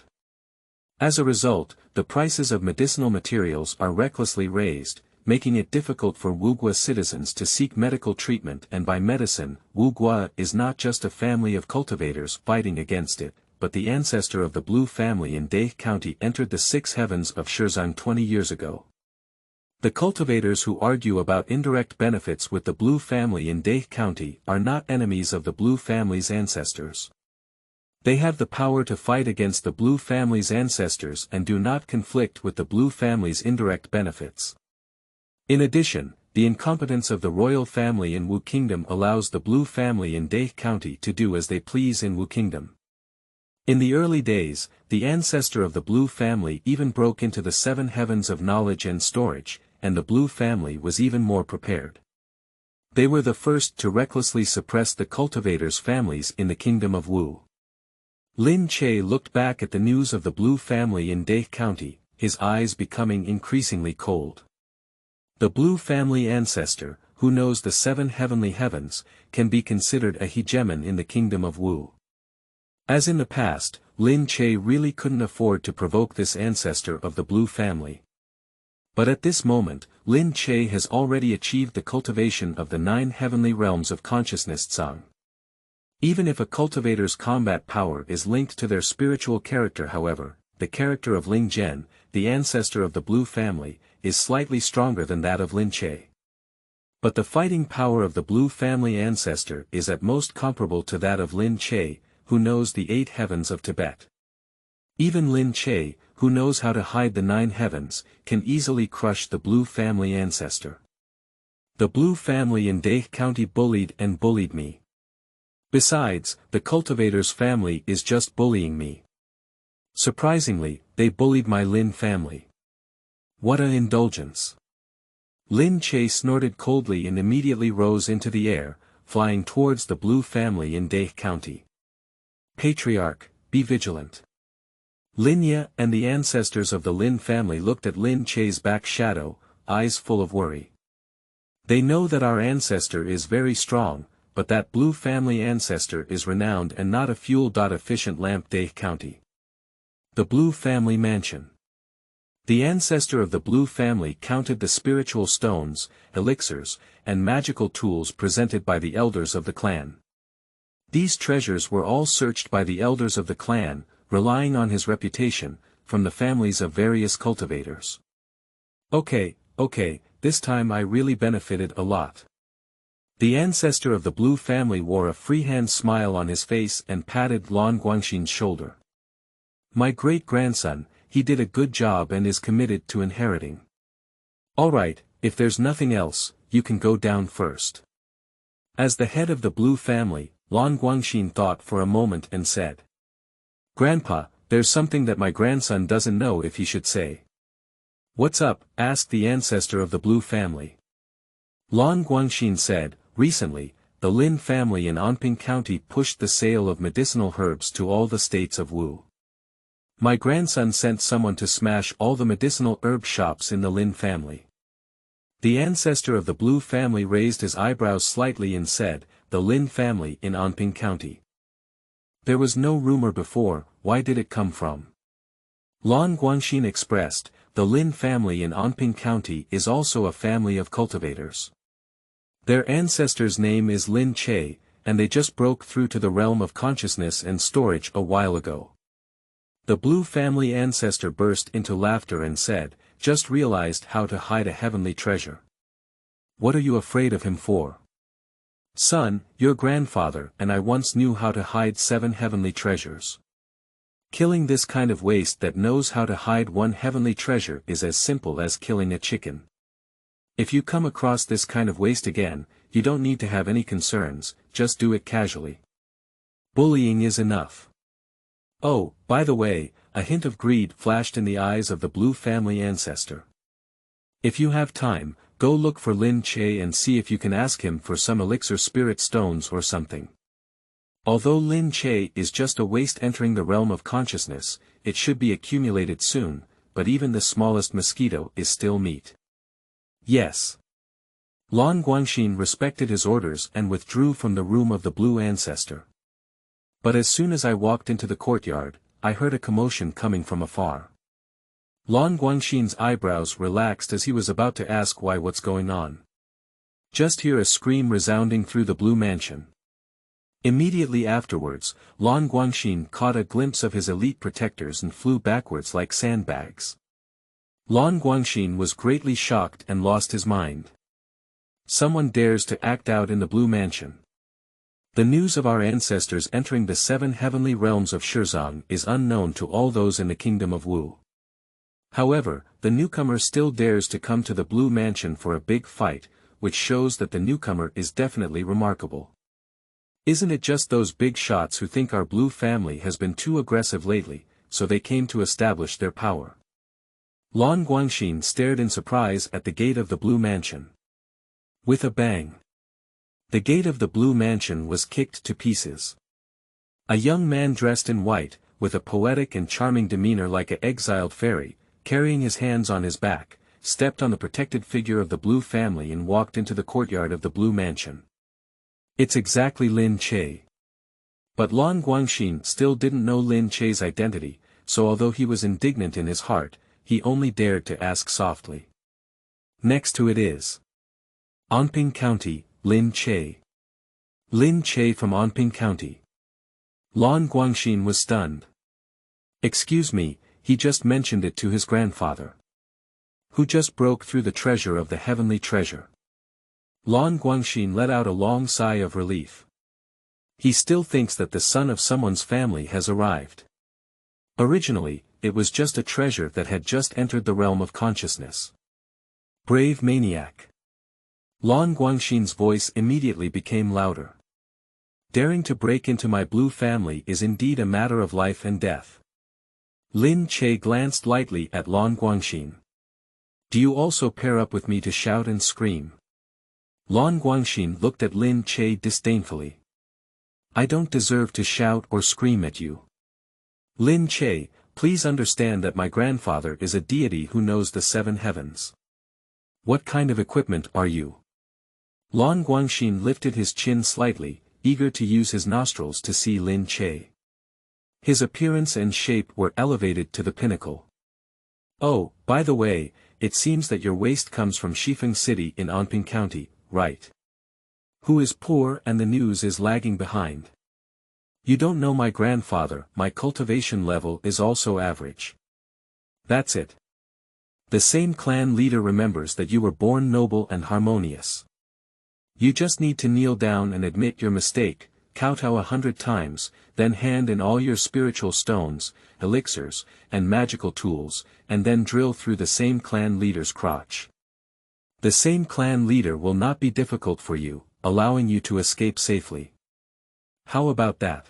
As a result, the prices of medicinal materials are recklessly raised, making it difficult for Wugwa citizens to seek medical treatment. And by medicine, Wugwa is not just a family of cultivators fighting against it, but the ancestor of the Blue family in Dai County entered the 6 heavens of Shizang 20 years ago. The cultivators who argue about indirect benefits with the Blue family in Dai County are not enemies of the Blue family's ancestors. They have the power to fight against the Blue family's ancestors and do not conflict with the Blue family's indirect benefits. In addition, the incompetence of the royal family in Wu Kingdom allows the Blue family in Dai County to do as they please in Wu Kingdom. In the early days, the ancestor of the Blue family even broke into the 7 heavens of knowledge and storage, and the Blue family was even more prepared. They were the first to recklessly suppress the cultivators' families in the kingdom of Wu. Lin Che looked back at the news of the Blue family in Dai County, his eyes becoming increasingly cold. The Blue family ancestor, who knows the 7 heavenly heavens, can be considered a hegemon in the kingdom of Wu. As in the past, Lin Che really couldn't afford to provoke this ancestor of the Blue family. But at this moment, Lin Che has already achieved the cultivation of the 9 heavenly realms of consciousness Tsang. Even if a cultivator's combat power is linked to their spiritual character, however, the character of Ling Zhen, the ancestor of the Blue family, is slightly stronger than that of Lin Che. But the fighting power of the Blue family ancestor is at most comparable to that of Lin Che, who knows the 8 heavens of Tibet. Even Lin Che, who knows how to hide the 9 heavens, can easily crush the Blue family ancestor. The Blue family in Dai County bullied me. Besides, the cultivator's family is just bullying me. Surprisingly, they bullied my Lin family. What an indulgence! Lin Che snorted coldly and immediately rose into the air, flying towards the Blue family in Dai County. Patriarch, be vigilant. Lin Che and the ancestors of the Lin family looked at Lin Che's back shadow, eyes full of worry. They know that our ancestor is very strong, but that Blue family ancestor is renowned and not a fuel-efficient lamp. Dai County. The Blue family mansion. The ancestor of the Blue family counted the spiritual stones, elixirs, and magical tools presented by the elders of the clan. These treasures were all searched by the elders of the clan, relying on his reputation, from the families of various cultivators. Okay, this time I really benefited a lot. The ancestor of the Blue family wore a freehand smile on his face and patted Lan Guangxin's shoulder. My great-grandson, he did a good job and is committed to inheriting. Alright, if there's nothing else, you can go down first. As the head of the Blue family, Lan Guangxin thought for a moment and said. Grandpa, there's something that my grandson doesn't know if he should say. What's up? Asked the ancestor of the Blue family. Lan Guangxin said, recently, the Lin family in Anping County pushed the sale of medicinal herbs to all the states of Wu. My grandson sent someone to smash all the medicinal herb shops in the Lin family. The ancestor of the Blue family raised his eyebrows slightly and said, the Lin family in Anping County. There was no rumor before, why did it come from? Lan Guangxin expressed, the Lin family in Anping County is also a family of cultivators. Their ancestor's name is Lin Che, and they just broke through to the realm of consciousness and storage a while ago. The Blue family ancestor burst into laughter and said, "Just realized how to hide a heavenly treasure. What are you afraid of him for? Son, your grandfather and I once knew how to hide 7 heavenly treasures. Killing this kind of waste that knows how to hide one heavenly treasure is as simple as killing a chicken. If you come across this kind of waste again, you don't need to have any concerns, just do it casually. Bullying is enough." Oh, by the way, a hint of greed flashed in the eyes of the Blue family ancestor. "If you have time, go look for Lin Che and see if you can ask him for some elixir spirit stones or something. Although Lin Che is just a waste entering the realm of consciousness, it should be accumulated soon, but even the smallest mosquito is still meat." "Yes." Lan Guangxin respected his orders and withdrew from the room of the Blue ancestor. But as soon as I walked into the courtyard, I heard a commotion coming from afar. Lan Guangxin's eyebrows relaxed as he was about to ask what's going on. Just hear a scream resounding through the Blue mansion. Immediately afterwards, Lan Guangxin caught a glimpse of his elite protectors and flew backwards like sandbags. Lan Guangxin was greatly shocked and lost his mind. Someone dares to act out in the Blue mansion. The news of our ancestors entering the 7 heavenly realms of Shizang is unknown to all those in the kingdom of Wu. However, the newcomer still dares to come to the Blue mansion for a big fight, which shows that the newcomer is definitely remarkable. Isn't it just those big shots who think our Blue family has been too aggressive lately, so they came to establish their power? Lan Guangxin stared in surprise at the gate of the Blue mansion. With a bang, the gate of the Blue mansion was kicked to pieces. A young man dressed in white, with a poetic and charming demeanor like an exiled fairy, carrying his hands on his back, stepped on the protected figure of the Blue family and walked into the courtyard of the Blue mansion. It's exactly Lin Che. But Lan Guangxin still didn't know Lin Che's identity, so although he was indignant in his heart, he only dared to ask softly. "Next to it is Anping County, Lin Che." Lin Che from Anping County. Lan Guangxin was stunned. "Excuse me, he just mentioned it to his grandfather. Who just broke through the treasure of the heavenly treasure." Lan Guangxin let out a long sigh of relief. He still thinks that the son of someone's family has arrived. Originally, it was just a treasure that had just entered the realm of consciousness. Brave maniac. Lan Guangxin's voice immediately became louder. Daring to break into my Blue family is indeed a matter of life and death. Lin Che glanced lightly at Lan Guangxin. "Do you also pair up with me to shout and scream?" Lan Guangxin looked at Lin Che disdainfully. "I don't deserve to shout or scream at you. Lin Che, please understand that my grandfather is a deity who knows the 7 heavens. What kind of equipment are you?" Lan Guangxin lifted his chin slightly, eager to use his nostrils to see Lin Che. His appearance and shape were elevated to the pinnacle. "Oh, by the way, it seems that your waste comes from Shifeng City in Anping County, right? Who is poor and the news is lagging behind. You don't know my grandfather, my cultivation level is also average. That's it. The same clan leader remembers that you were born noble and harmonious. You just need to kneel down and admit your mistake, kowtow 100 times, then hand in all your spiritual stones, elixirs, and magical tools, and then drill through the same clan leader's crotch. The same clan leader will not be difficult for you, allowing you to escape safely. How about that?"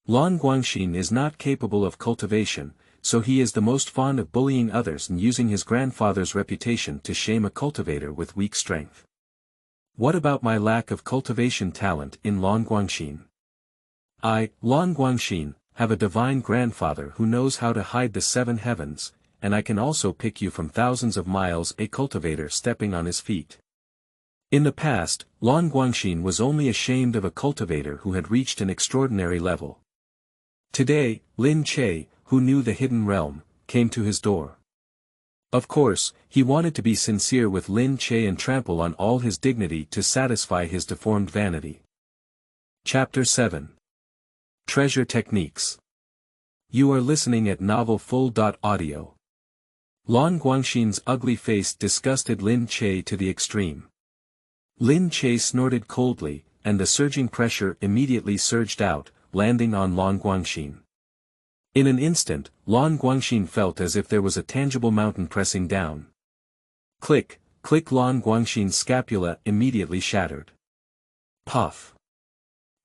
Lan Guangxin is not capable of cultivation, so he is the most fond of bullying others and using his grandfather's reputation to shame a cultivator with weak strength. What about my lack of cultivation talent in Lan Guangxin? I, Lan Guangxin, have a divine grandfather who knows how to hide the 7 heavens, and I can also pick you from thousands of miles, a cultivator stepping on his feet. In the past, Lan Guangxin was only ashamed of a cultivator who had reached an extraordinary level. Today, Lin Che, who knew the hidden realm, came to his door. Of course, he wanted to be sincere with Lin Che and trample on all his dignity to satisfy his deformed vanity. Chapter 7. Treasure Techniques. You are listening at Novel Full. Audio. Lan Guangxin's ugly face disgusted Lin Che to the extreme. Lin Che snorted coldly, and the surging pressure immediately surged out, landing on Lan Guangxin. In an instant, Lan Guangxin felt as if there was a tangible mountain pressing down. Click, click. Lan Guangxin's scapula immediately shattered. Puff.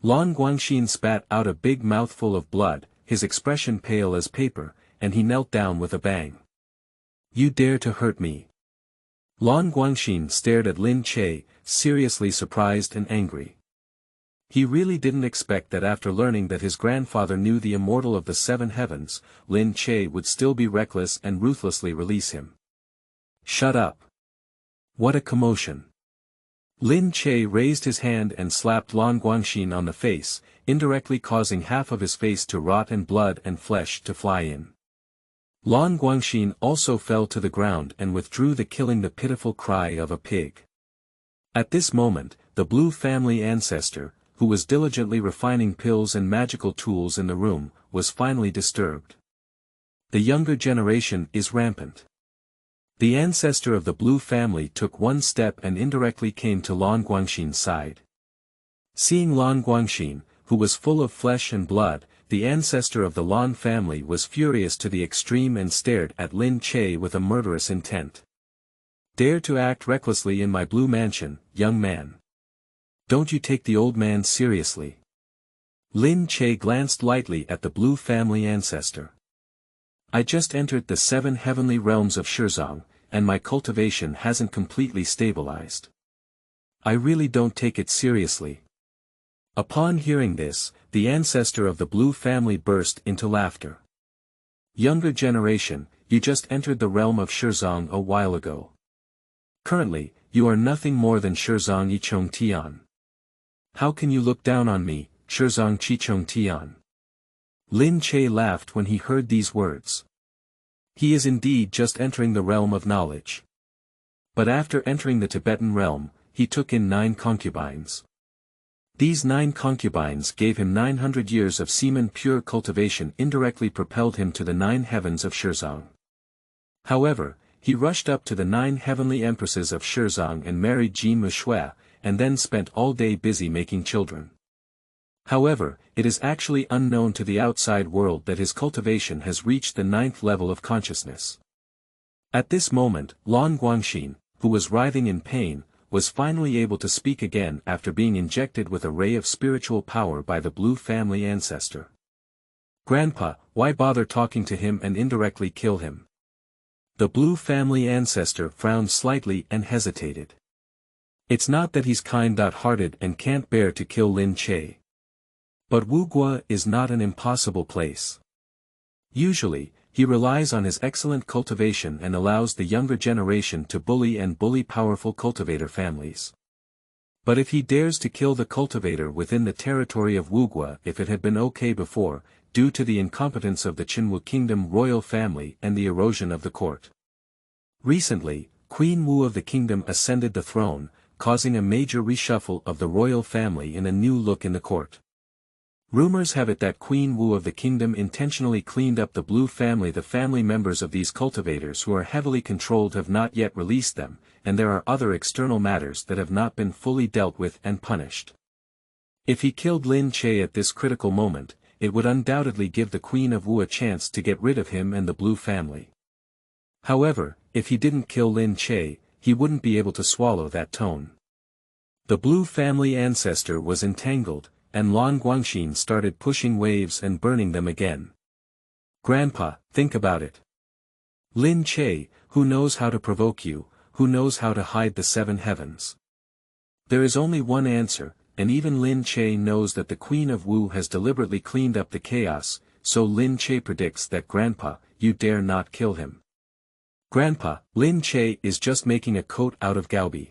Lan Guangxin spat out a big mouthful of blood, his expression pale as paper, and he knelt down with a bang. You dare to hurt me? Lan Guangxin stared at Lin Che, seriously surprised and angry. He really didn't expect that after learning that his grandfather knew the immortal of the seven heavens, Lin Che would still be reckless and ruthlessly release him. Shut up. What a commotion. Lin Che raised his hand and slapped Lan Guangxin on the face, indirectly causing half of his face to rot and blood and flesh to fly in. Lan Guangxin also fell to the ground and withdrew, killing the pitiful cry of a pig. At this moment, the Blue family ancestor, who was diligently refining pills and magical tools in the room, was finally disturbed. The younger generation is rampant. The ancestor of the Blue family took one step and indirectly came to Lan Guangxin's side. Seeing Lan Guangxin, who was full of flesh and blood, the ancestor of the Lan family was furious to the extreme and stared at Lin Che with a murderous intent. Dare to act recklessly in my Blue mansion, young man. Don't you take the old man seriously? Lin Che glanced lightly at the Blue family ancestor. I just entered the 7 heavenly realms of Sowing, and my cultivation hasn't completely stabilized. I really don't take it seriously. Upon hearing this, the ancestor of the Blue family burst into laughter. Younger generation, you just entered the realm of Sowing a while ago. Currently, you are nothing more than Sowing Yichong Tian. How can you look down on me, Sowing Chichong Tian? Lin Che laughed when he heard these words. He is indeed just entering the realm of knowledge. But after entering the Tibetan realm, he took in 9 concubines. These 9 concubines gave him 900 years of semen pure cultivation, indirectly propelled him to the 9 heavens of Sowing. However, he rushed up to the 9 heavenly empresses of Sowing and married Jin Mushui, and then spent all day busy making children. However, it is actually unknown to the outside world that his cultivation has reached the 9th level of consciousness. At this moment, Lan Guangxin, who was writhing in pain, was finally able to speak again after being injected with a ray of spiritual power by the Blue family ancestor. Grandpa, why bother talking to him and indirectly kill him? The Blue family ancestor frowned slightly and hesitated. It's not that he's kind-hearted and can't bear to kill Lin Che. But Wugua is not an impossible place. Usually, he relies on his excellent cultivation and allows the younger generation to bully powerful cultivator families. But if he dares to kill the cultivator within the territory of Wugua, if it had been okay before, due to the incompetence of the Qinwu kingdom royal family and the erosion of the court. Recently, Queen Wu of the kingdom ascended the throne, causing a major reshuffle of the royal family and a new look in the court. Rumors have it that Queen Wu of the kingdom intentionally cleaned up the Blue family. The family members of these cultivators who are heavily controlled have not yet released them, and there are other external matters that have not been fully dealt with and punished. If he killed Lin Che at this critical moment, it would undoubtedly give the Queen of Wu a chance to get rid of him and the Blue family. However, if he didn't kill Lin Che, he wouldn't be able to swallow that tone. The Blue family ancestor was entangled, and Lan Guangxin started pushing waves and burning them again. Grandpa, think about it. Lin Che, who knows how to provoke you, who knows how to hide the 7 heavens? There is only one answer, and even Lin Che knows that the Queen of Wu has deliberately cleaned up the chaos, so Lin Che predicts that Grandpa, you dare not kill him. Grandpa, Lin Che is just making a coat out of Gaobi.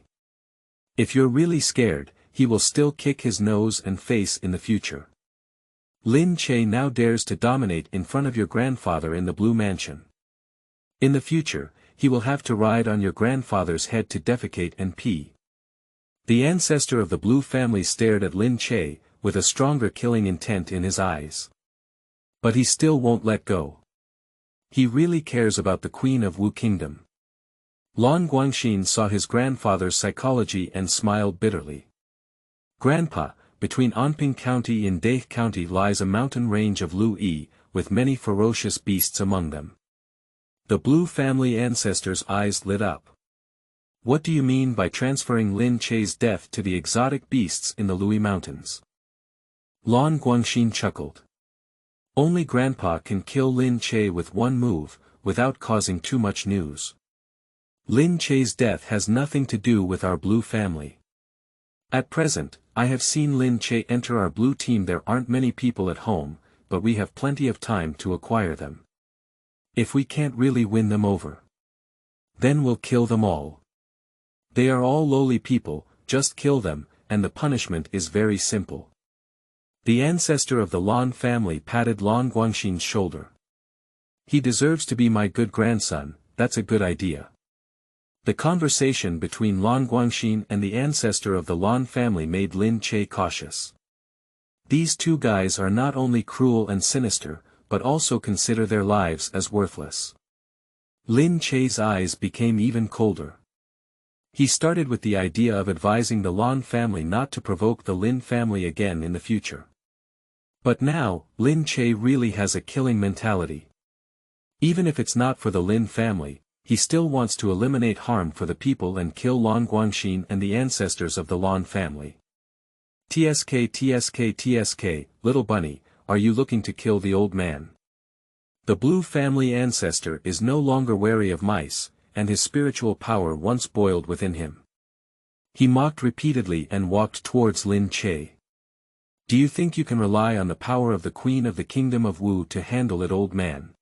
If you're really scared, he will still kick his nose and face in the future. Lin Che now dares to dominate in front of your grandfather in the Blue Mansion. In the future, he will have to ride on your grandfather's head to defecate and pee. The ancestor of the Blue family stared at Lin Che, with a stronger killing intent in his eyes. But he still won't let go. He really cares about the Queen of Wu Kingdom. Lan Guangxin saw his grandfather's psychology and smiled bitterly. Grandpa, between Anping County and Dai County lies a mountain range of Lu Yi, with many ferocious beasts among them. The Blue family ancestors' eyes lit up. What do you mean by transferring Lin Che's death to the exotic beasts in the Lui Mountains? Lan Guangxin chuckled. Only Grandpa can kill Lin Che with one move, without causing too much news. Lin Che's death has nothing to do with our Blue family. At present, I have seen Lin Che enter our Blue team. There aren't many people at home, but we have plenty of time to acquire them. If we can't really win them over, then we'll kill them all. They are all lowly people, just kill them, and the punishment is very simple. The ancestor of the Lan family patted Lan Guangxin's shoulder. He deserves to be my good grandson, that's a good idea. The conversation between Lan Guangxin and the ancestor of the Lan family made Lin Che cautious. These two guys are not only cruel and sinister, but also consider their lives as worthless. Lin Che's eyes became even colder. He started with the idea of advising the Lan family not to provoke the Lin family again in the future. But now, Lin Che really has a killing mentality. Even if it's not for the Lin family, he still wants to eliminate harm for the people and kill Lan Guangxin and the ancestors of the Lan family. TSK, little bunny, are you looking to kill the old man? The Blue family ancestor is no longer wary of mice, and his spiritual power once boiled within him. He mocked repeatedly and walked towards Lin Che. Do you think you can rely on the power of the Queen of the Kingdom of Wu to handle it, old man?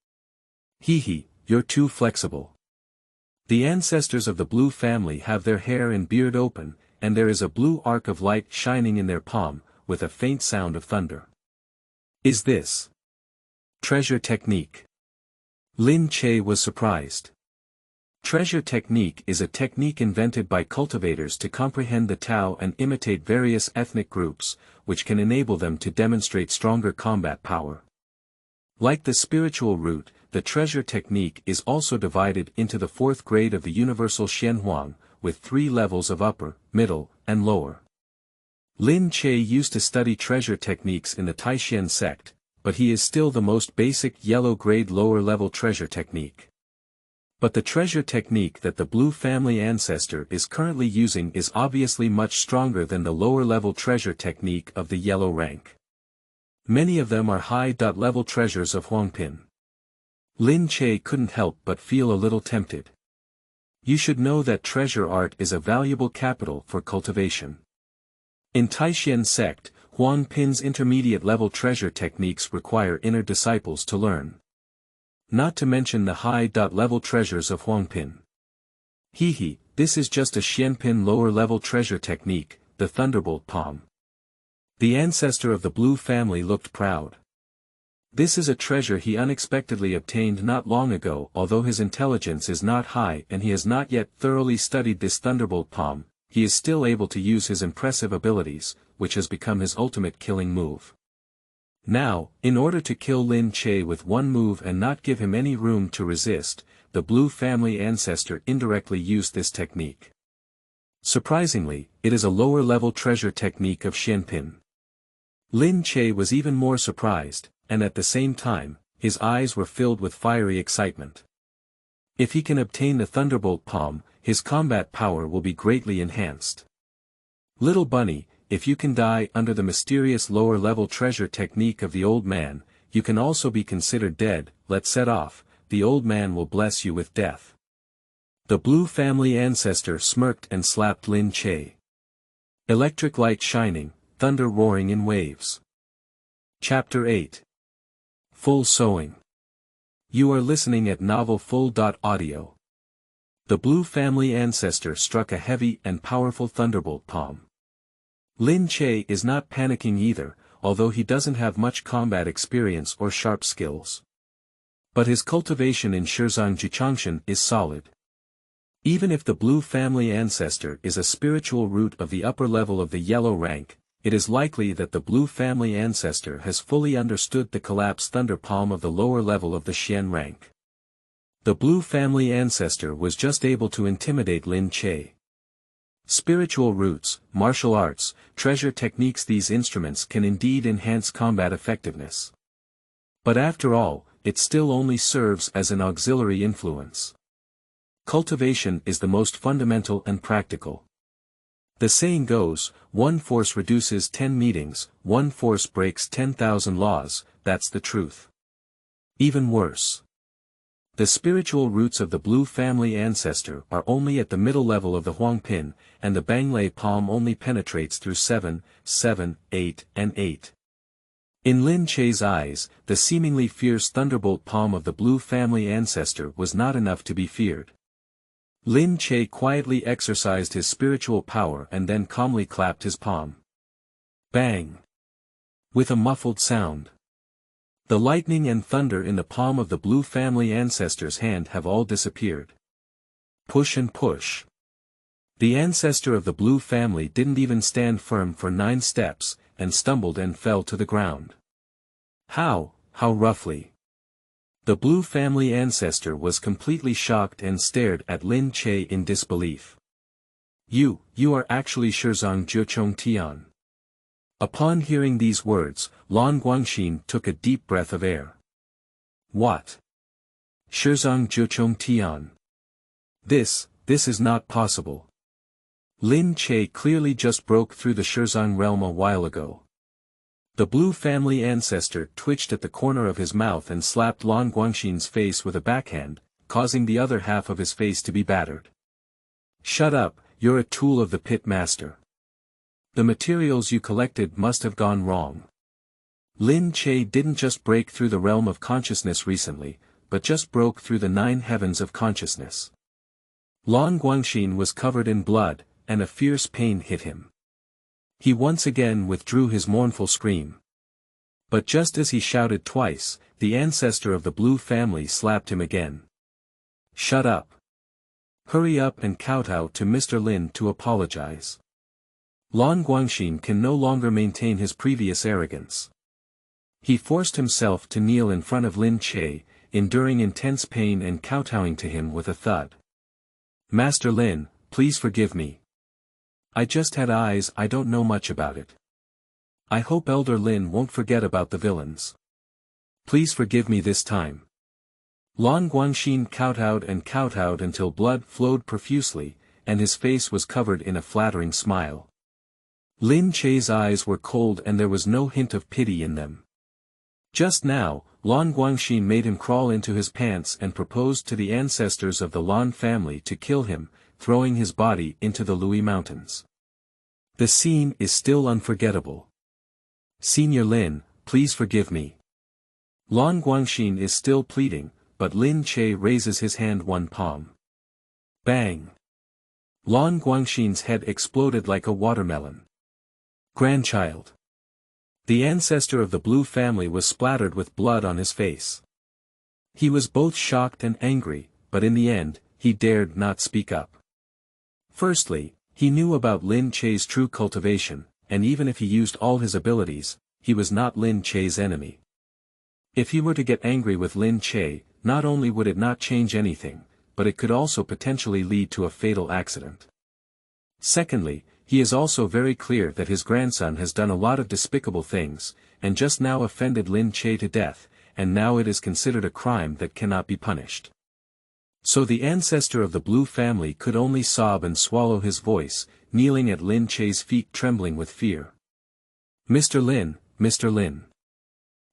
Hee, you're too flexible. The ancestors of the Blue family have their hair and beard open, and there is a blue arc of light shining in their palm, with a faint sound of thunder. Is this treasure technique? Lin Che was surprised. Treasure technique is a technique invented by cultivators to comprehend the Tao and imitate various ethnic groups, which can enable them to demonstrate stronger combat power. Like the spiritual root, the treasure technique is also divided into the fourth grade of the universal Xianhuang, with 3 levels of upper, middle, and lower. Lin Che used to study treasure techniques in the Taishan sect, but he is still the most basic yellow grade lower level treasure technique. But the treasure technique that the Blue family ancestor is currently using is obviously much stronger than the lower level treasure technique of the yellow rank. Many of them are high-level treasures of Huangpin. Lin Che couldn't help but feel a little tempted. You should know that treasure art is a valuable capital for cultivation. In Taishan sect, Huangpin's intermediate-level treasure techniques require inner disciples to learn. Not to mention the high-level treasures of Huangpin. Hee, this is just a Xianpin lower-level treasure technique, the Thunderbolt Palm. The ancestor of the Blue family looked proud. This is a treasure he unexpectedly obtained not long ago. Although his intelligence is not high and he has not yet thoroughly studied this Thunderbolt Palm, he is still able to use his impressive abilities, which has become his ultimate killing move. Now, in order to kill Lin Che with one move and not give him any room to resist, the Blue family ancestor indirectly used this technique. Surprisingly, it is a lower-level treasure technique of Xianpin. Lin Che was even more surprised, and at the same time, his eyes were filled with fiery excitement. If he can obtain the Thunderbolt Palm, his combat power will be greatly enhanced. Little bunny, if you can die under the mysterious lower-level treasure technique of the old man, you can also be considered dead. Let's set off, the old man will bless you with death. The Blue family ancestor smirked and slapped Lin Che. Electric light shining, thunder roaring in waves. Chapter 8. Full Sowing. You are listening at novelfull.audio. The Blue family ancestor struck a heavy and powerful thunderbolt palm. Lin Che is not panicking either, although he doesn't have much combat experience or sharp skills. But his cultivation in Shizang Jichangshan is solid. Even if the blue family ancestor is a spiritual root of the upper level of the yellow rank, it is likely that the blue family ancestor has fully understood the collapsed thunder palm of the lower level of the Xian rank. The blue family ancestor was just able to intimidate Lin Che. Spiritual roots, martial arts, treasure techniques. These instruments can indeed enhance combat effectiveness. But after all, it still only serves as an auxiliary influence. Cultivation is the most fundamental and practical. The saying goes, one force reduces 10 meetings, one force breaks 10,000 laws. That's the truth. Even worse. The spiritual roots of the blue family ancestor are only at the middle level of the Huangpin, and the Banglei palm only penetrates through 7, 7, 8, and 8. In Lin Che's eyes, the seemingly fierce thunderbolt palm of the blue family ancestor was not enough to be feared. Lin Che quietly exercised his spiritual power and then calmly clapped his palm. Bang! With a muffled sound. The lightning and thunder in the palm of the blue family ancestor's hand have all disappeared. Push and push. The ancestor of the blue family didn't even stand firm for 9 steps, and stumbled and fell to the ground. How roughly. The blue family ancestor was completely shocked and stared at Lin Che in disbelief. You are actually Shizang Jiuchong Tian. Upon hearing these words, Lan Guangxin took a deep breath of air. What? Shizang Jiuchong Tian. This is not possible. Lin Che clearly just broke through the Shizang realm a while ago. The blue family ancestor twitched at the corner of his mouth and slapped Lan Guangxin's face with a backhand, causing the other half of his face to be battered. Shut up, you're a tool of the pit master. The materials you collected must have gone wrong. Lin Che didn't just break through the realm of consciousness recently, but just broke through the 9 heavens of consciousness. Lan Guangxin was covered in blood, and a fierce pain hit him. He once again withdrew his mournful scream. But just as he shouted twice, the ancestor of the blue family slapped him again. Shut up. Hurry up and kowtow to Mr. Lin to apologize. Lan Guangxin can no longer maintain his previous arrogance. He forced himself to kneel in front of Lin Che, enduring intense pain and kowtowing to him with a thud. Master Lin, please forgive me. I just had eyes. I don't know much about it. I hope Elder Lin won't forget about the villains. Please forgive me this time. Lan Guangxin kowtowed until blood flowed profusely, and his face was covered in a flattering smile. Lin Che's eyes were cold and there was no hint of pity in them. Just now, Lan Guangxin made him crawl into his pants and proposed to the ancestors of the Lan family to kill him, throwing his body into the Lui Mountains. The scene is still unforgettable. Senior Lin, please forgive me. Lan Guangxin is still pleading, but Lin Che raises his hand one palm. Bang! Lan Guangxin's head exploded like a watermelon. Grandchild. The ancestor of the blue family was splattered with blood on his face. He was both shocked and angry, but in the end, he dared not speak up. Firstly, he knew about Lin Che's true cultivation, and even if he used all his abilities, he was not Lin Che's enemy. If he were to get angry with Lin Che, not only would it not change anything, but it could also potentially lead to a fatal accident. Secondly, he is also very clear that his grandson has done a lot of despicable things, and just now offended Lin Che to death, and now it is considered a crime that cannot be punished. So the ancestor of the blue family could only sob and swallow his voice, kneeling at Lin Che's feet trembling with fear. Mr. Lin, Mr. Lin.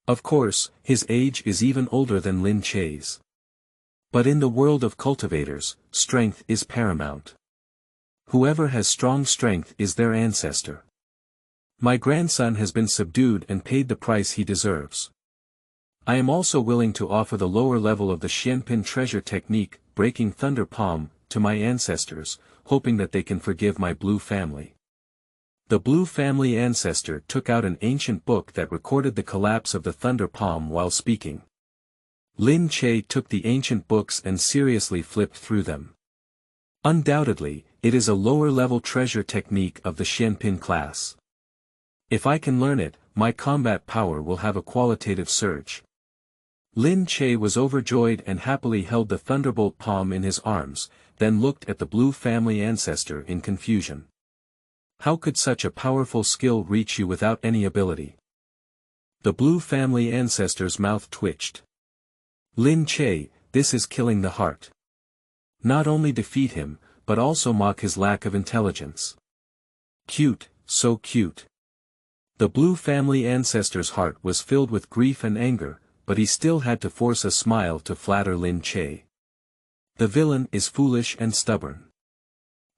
Of course, his age is even older than Lin Che's. But in the world of cultivators, strength is paramount. Whoever has strong strength is their ancestor. My grandson has been subdued and paid the price he deserves. I am also willing to offer the lower level of the Xianpin treasure technique, breaking thunder palm, to my ancestors, hoping that they can forgive my blue family. The blue family ancestor took out an ancient book that recorded the collapse of the thunder palm while speaking. Lin Che took the ancient books and seriously flipped through them. Undoubtedly, it is a lower-level treasure technique of the Xianpin class. If I can learn it, my combat power will have a qualitative surge. Lin Che was overjoyed and happily held the thunderbolt palm in his arms, then looked at the Blue family ancestor in confusion. How could such a powerful skill reach you without any ability? The Blue family ancestor's mouth twitched. Lin Che, this is killing the heart. Not only defeat him, but also mock his lack of intelligence. Cute, so cute. The Blue family ancestor's heart was filled with grief and anger, but he still had to force a smile to flatter Lin Che. The villain is foolish and stubborn.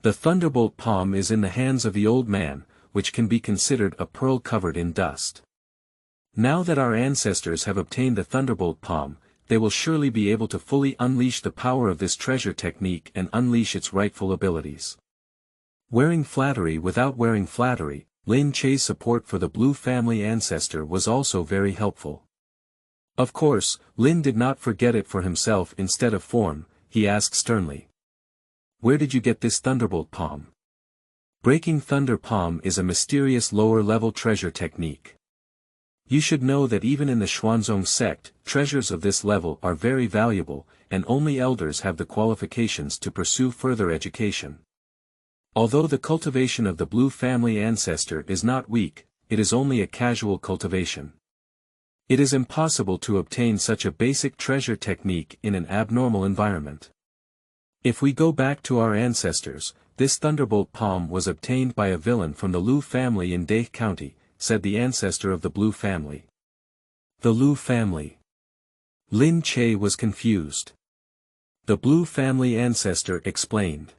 The thunderbolt palm is in the hands of the old man, which can be considered a pearl covered in dust. Now that our ancestors have obtained the thunderbolt palm, they will surely be able to fully unleash the power of this treasure technique and unleash its rightful abilities. Wearing flattery without wearing flattery, Lin Che's support for the Blue family ancestor was also very helpful. Of course, Lin did not forget it for himself instead of form, he asked sternly. Where did you get this thunderbolt palm? Breaking thunder palm is a mysterious lower-level treasure technique. You should know that even in the Xuanzong sect, treasures of this level are very valuable, and only elders have the qualifications to pursue further education. Although the cultivation of the Blue family ancestor is not weak, it is only a casual cultivation. It is impossible to obtain such a basic treasure technique in an abnormal environment. If we go back to our ancestors, this thunderbolt palm was obtained by a villain from the Lu family in Dai County, said the ancestor of the Blue family. The Lu family. Lin Che was confused. The Blue family ancestor explained.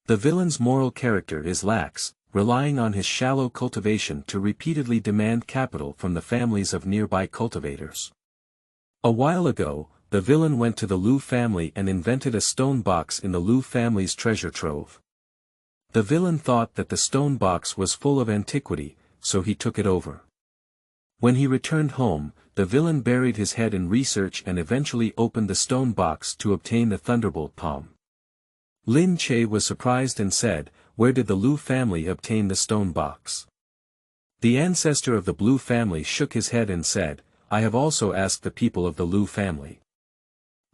The villain's moral character is lax, relying on his shallow cultivation to repeatedly demand capital from the families of nearby cultivators. A while ago, the villain went to the Lu family and invented a stone box in the Lu family's treasure trove. The villain thought that the stone box was full of antiquity, so he took it over. When he returned home, the villain buried his head in research and eventually opened the stone box to obtain the thunderbolt palm. Lin Che was surprised and said, "Where did the Lu family obtain the stone box?" The ancestor of the Blue family shook his head and said, "I have also asked the people of the Lu family.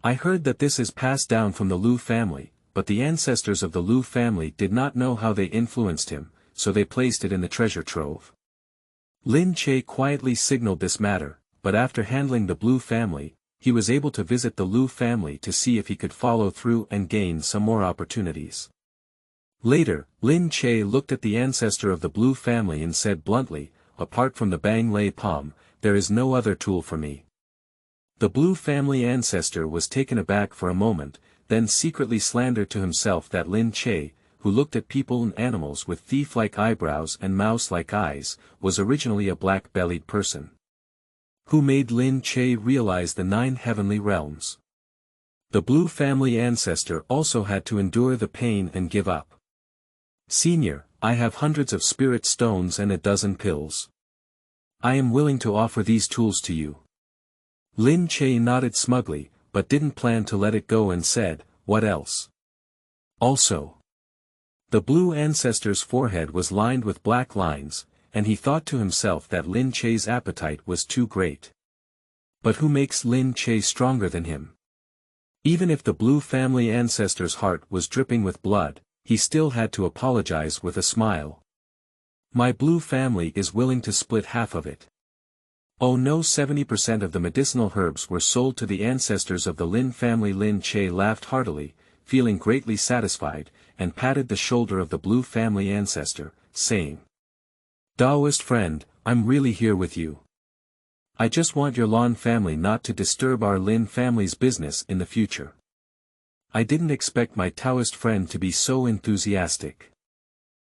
I heard that this is passed down from the Lu family, but the ancestors of the Lu family did not know how they influenced him, so they placed it in the treasure trove." Lin Che quietly signaled this matter, but after handling the Blue family, he was able to visit the Lu family to see if he could follow through and gain some more opportunities. Later, Lin Che looked at the ancestor of the Blue family and said bluntly, "Apart from the Bang Lei palm, there is no other tool for me." The Blue family ancestor was taken aback for a moment, then secretly slandered to himself that Lin Che, who looked at people and animals with thief-like eyebrows and mouse-like eyes, was originally a black-bellied person. Who made Lin Che realize the 9 heavenly realms? The Blue family ancestor also had to endure the pain and give up. "Senior, I have hundreds of spirit stones and a dozen pills. I am willing to offer these tools to you." Lin Che nodded smugly, but didn't plan to let it go and said, "What else?" Also. The Blue ancestor's forehead was lined with black lines, and he thought to himself that Lin Che's appetite was too great. But who makes Lin Che stronger than him? Even if the Blue family ancestor's heart was dripping with blood, he still had to apologize with a smile. "My Blue family is willing to split half of it." Oh no, 70% of the medicinal herbs were sold to the ancestors of the Lin family. Lin Che laughed heartily, feeling greatly satisfied, and patted the shoulder of the Blue family ancestor, saying, "Taoist friend, I'm really here with you. I just want your Lin family not to disturb our Lin family's business in the future." I didn't expect my Taoist friend to be so enthusiastic.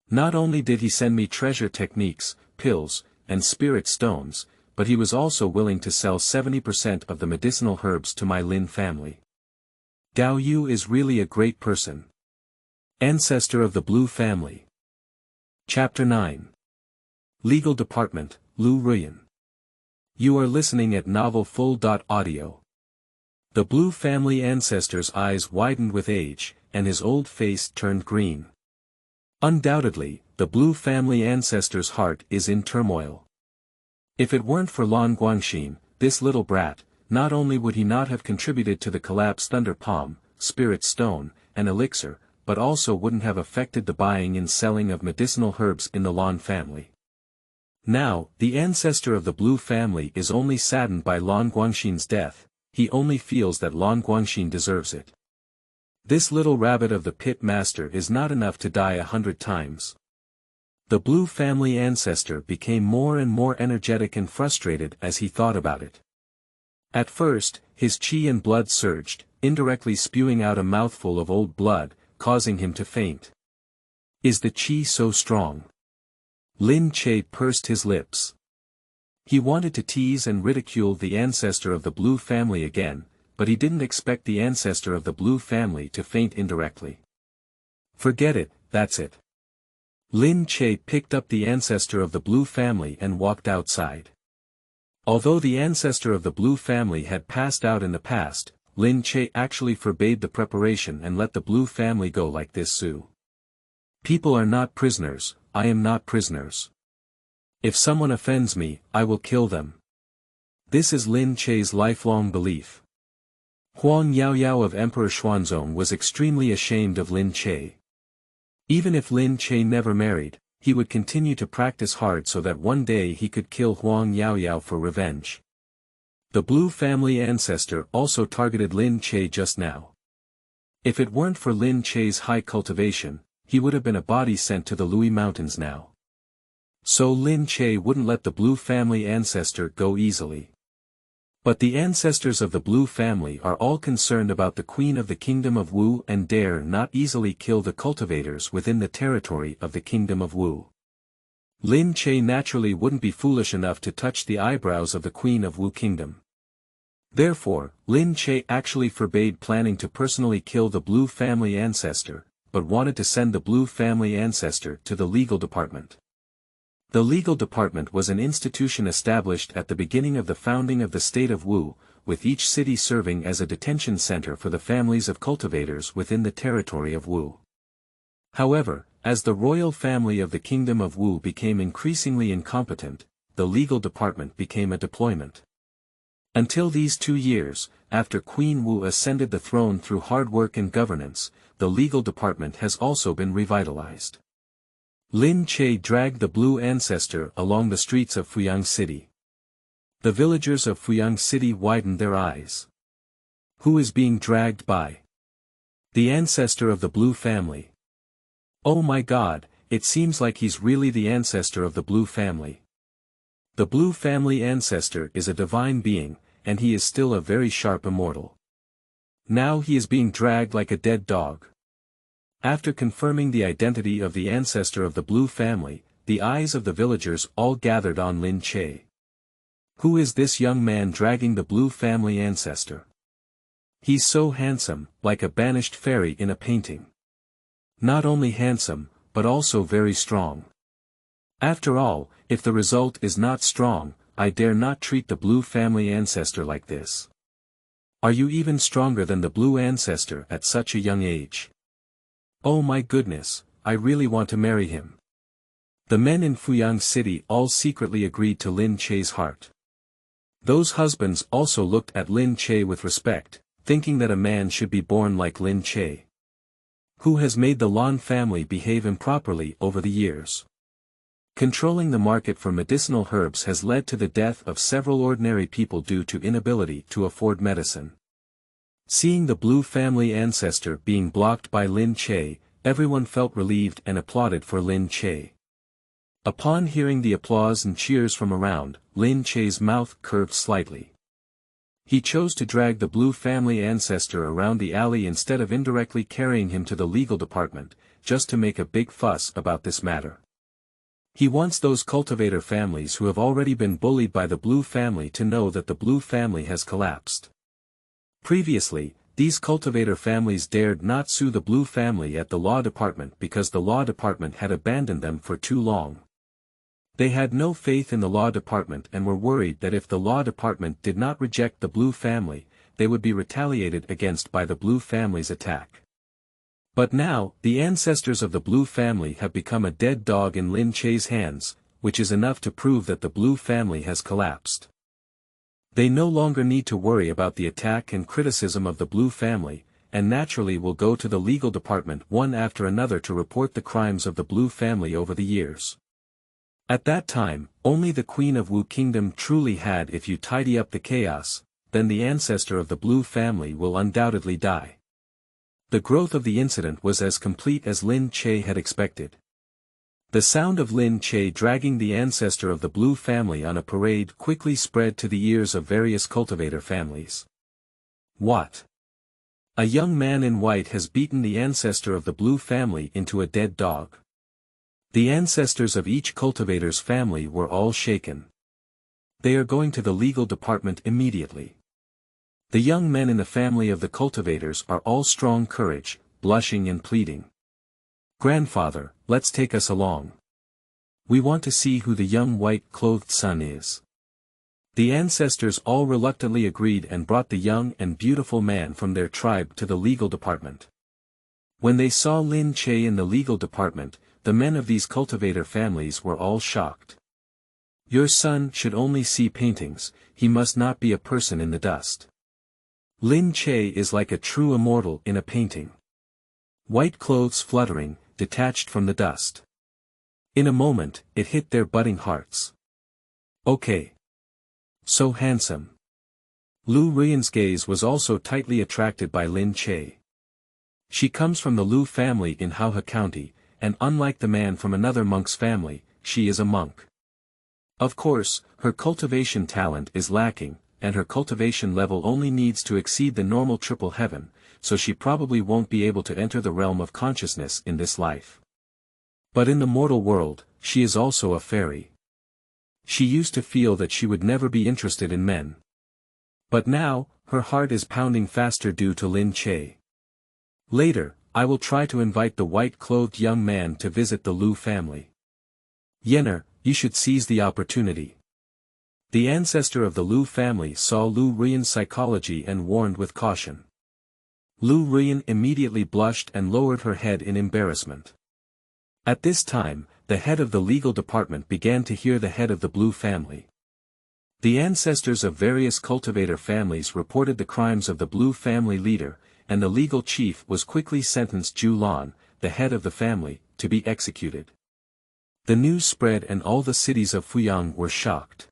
Not only did he send me treasure techniques, pills, and spirit stones, but he was also willing to sell 70% of the medicinal herbs to my Lin family. Gao Yu is really a great person. Ancestor of the Blue family. Chapter 9. Legal Department, Lu Ruyan. You are listening at novelfull.audio. The Blue family ancestor's eyes widened with age, and his old face turned green. Undoubtedly, the Blue family ancestor's heart is in turmoil. If it weren't for Lan Guangxin, this little brat, not only would he not have contributed to the collapsed Thunder Palm, Spirit Stone, and Elixir, but also wouldn't have affected the buying and selling of medicinal herbs in the Lan family. Now, the ancestor of the Blue family is only saddened by Lan Guangxin's death. He only feels that Lan Guangxin deserves it. This little rabbit of the pit master is not enough to die 100 times. The Blue family ancestor became more and more energetic and frustrated as he thought about it. At first, his chi and blood surged, indirectly spewing out a mouthful of old blood, causing him to faint. Is the chi so strong? Lin Che pursed his lips. He wanted to tease and ridicule the ancestor of the Blue family again, but he didn't expect the ancestor of the Blue family to faint indirectly. Forget it, that's it. Lin Che picked up the ancestor of the Blue family and walked outside. Although the ancestor of the Blue family had passed out in the past, Lin Che actually forbade the preparation and let the Blue family go like this. Sue. People are not prisoners, I am not prisoners. If someone offends me, I will kill them. This is Lin Che's lifelong belief. Huang Yaoyao of Emperor Xuanzong was extremely ashamed of Lin Che. Even if Lin Che never married, he would continue to practice hard so that one day he could kill Huang Yaoyao for revenge. The Blue family ancestor also targeted Lin Che just now. If it weren't for Lin Che's high cultivation, he would have been a body sent to the Lui Mountains now. So Lin Che wouldn't let the Blue family ancestor go easily. But the ancestors of the Blue family are all concerned about the Queen of the Kingdom of Wu and dare not easily kill the cultivators within the territory of the Kingdom of Wu. Lin Che naturally wouldn't be foolish enough to touch the eyebrows of the Queen of Wu Kingdom. Therefore, Lin Che actually forbade planning to personally kill the Blue family ancestor, but wanted to send the Blue family ancestor to the legal department. The legal department was an institution established at the beginning of the founding of the state of Wu, with each city serving as a detention center for the families of cultivators within the territory of Wu. However, as the royal family of the Kingdom of Wu became increasingly incompetent, the legal department became a deployment. Until these 2 years, after Queen Wu ascended the throne through hard work and governance, the legal department has also been revitalized. Lin Che dragged the Blue ancestor along the streets of Fuyang City. The villagers of Fuyang City widened their eyes. Who is being dragged by? The ancestor of the Blue family. Oh my God, it seems like he's really the ancestor of the Blue family. The Blue family ancestor is a divine being, and he is still a very sharp immortal. Now he is being dragged like a dead dog. After confirming the identity of the ancestor of the Blue family, the eyes of the villagers all gathered on Lin Che. Who is this young man dragging the Blue family ancestor? He's so handsome, like a banished fairy in a painting. Not only handsome, but also very strong. After all, if the result is not strong, I dare not treat the Blue family ancestor like this. Are you even stronger than the Blue ancestor at such a young age? Oh my goodness, I really want to marry him. The men in Fuyang City all secretly agreed to Lin Che's heart. Those husbands also looked at Lin Che with respect, thinking that a man should be born like Lin Che. Who has made the Lan family behave improperly over the years. Controlling the market for medicinal herbs has led to the death of several ordinary people due to inability to afford medicine. Seeing the Blue family ancestor being blocked by Lin Che, everyone felt relieved and applauded for Lin Che. Upon hearing the applause and cheers from around, Lin Che's mouth curved slightly. He chose to drag the Blue family ancestor around the alley instead of indirectly carrying him to the legal department, just to make a big fuss about this matter. He wants those cultivator families who have already been bullied by the Blue family to know that the Blue family has collapsed. Previously, these cultivator families dared not sue the Blue family at the law department because the law department had abandoned them for too long. They had no faith in the law department and were worried that if the law department did not reject the Blue family, they would be retaliated against by the Blue family's attack. But now, the ancestors of the Blue family have become a dead dog in Lin Che's hands, which is enough to prove that the Blue family has collapsed. They no longer need to worry about the attack and criticism of the Blue family, and naturally will go to the legal department one after another to report the crimes of the Blue family over the years. At that time, only the Queen of Wu Kingdom truly had if you tidy up the chaos, then the ancestor of the Blue family will undoubtedly die. The growth of the incident was as complete as Lin Che had expected. The sound of Lin Che dragging the ancestor of the Blue family on a parade quickly spread to the ears of various cultivator families. What? A young man in white has beaten the ancestor of the Blue family into a dead dog. The ancestors of each cultivator's family were all shaken. They are going to the legal department immediately. The young men in the family of the cultivators are all strong courage, blushing and pleading. Grandfather, let's take us along. We want to see who the young white-clothed son is. The ancestors all reluctantly agreed and brought the young and beautiful man from their tribe to the legal department. When they saw Lin Che in the legal department, the men of these cultivator families were all shocked. Your son should only see paintings, he must not be a person in the dust. Lin Che is like a true immortal in a painting. White clothes fluttering, detached from the dust. In a moment, it hit their budding hearts. Okay. So handsome. Lu Ruyan's gaze was also tightly attracted by Lin Che. She comes from the Lu family in Haohe County, and unlike the man from another monk's family, she is a monk. Of course, her cultivation talent is lacking, and her cultivation level only needs to exceed the normal triple heaven, so she probably won't be able to enter the realm of consciousness in this life. But in the mortal world, she is also a fairy. She used to feel that she would never be interested in men. But now, her heart is pounding faster due to Lin Che. Later, I will try to invite the white-clothed young man to visit the Lu family. Yenner, you should seize the opportunity. The ancestor of the Lu family saw Lu Ruyan's psychology and warned with caution. Lu Ruyan immediately blushed and lowered her head in embarrassment. At this time, the head of the legal department began to hear the head of the Blue family. The ancestors of various cultivator families reported the crimes of the Blue family leader, and the legal chief was quickly sentenced Ju Lan, the head of the family, to be executed. The news spread and all the cities of Fuyang were shocked.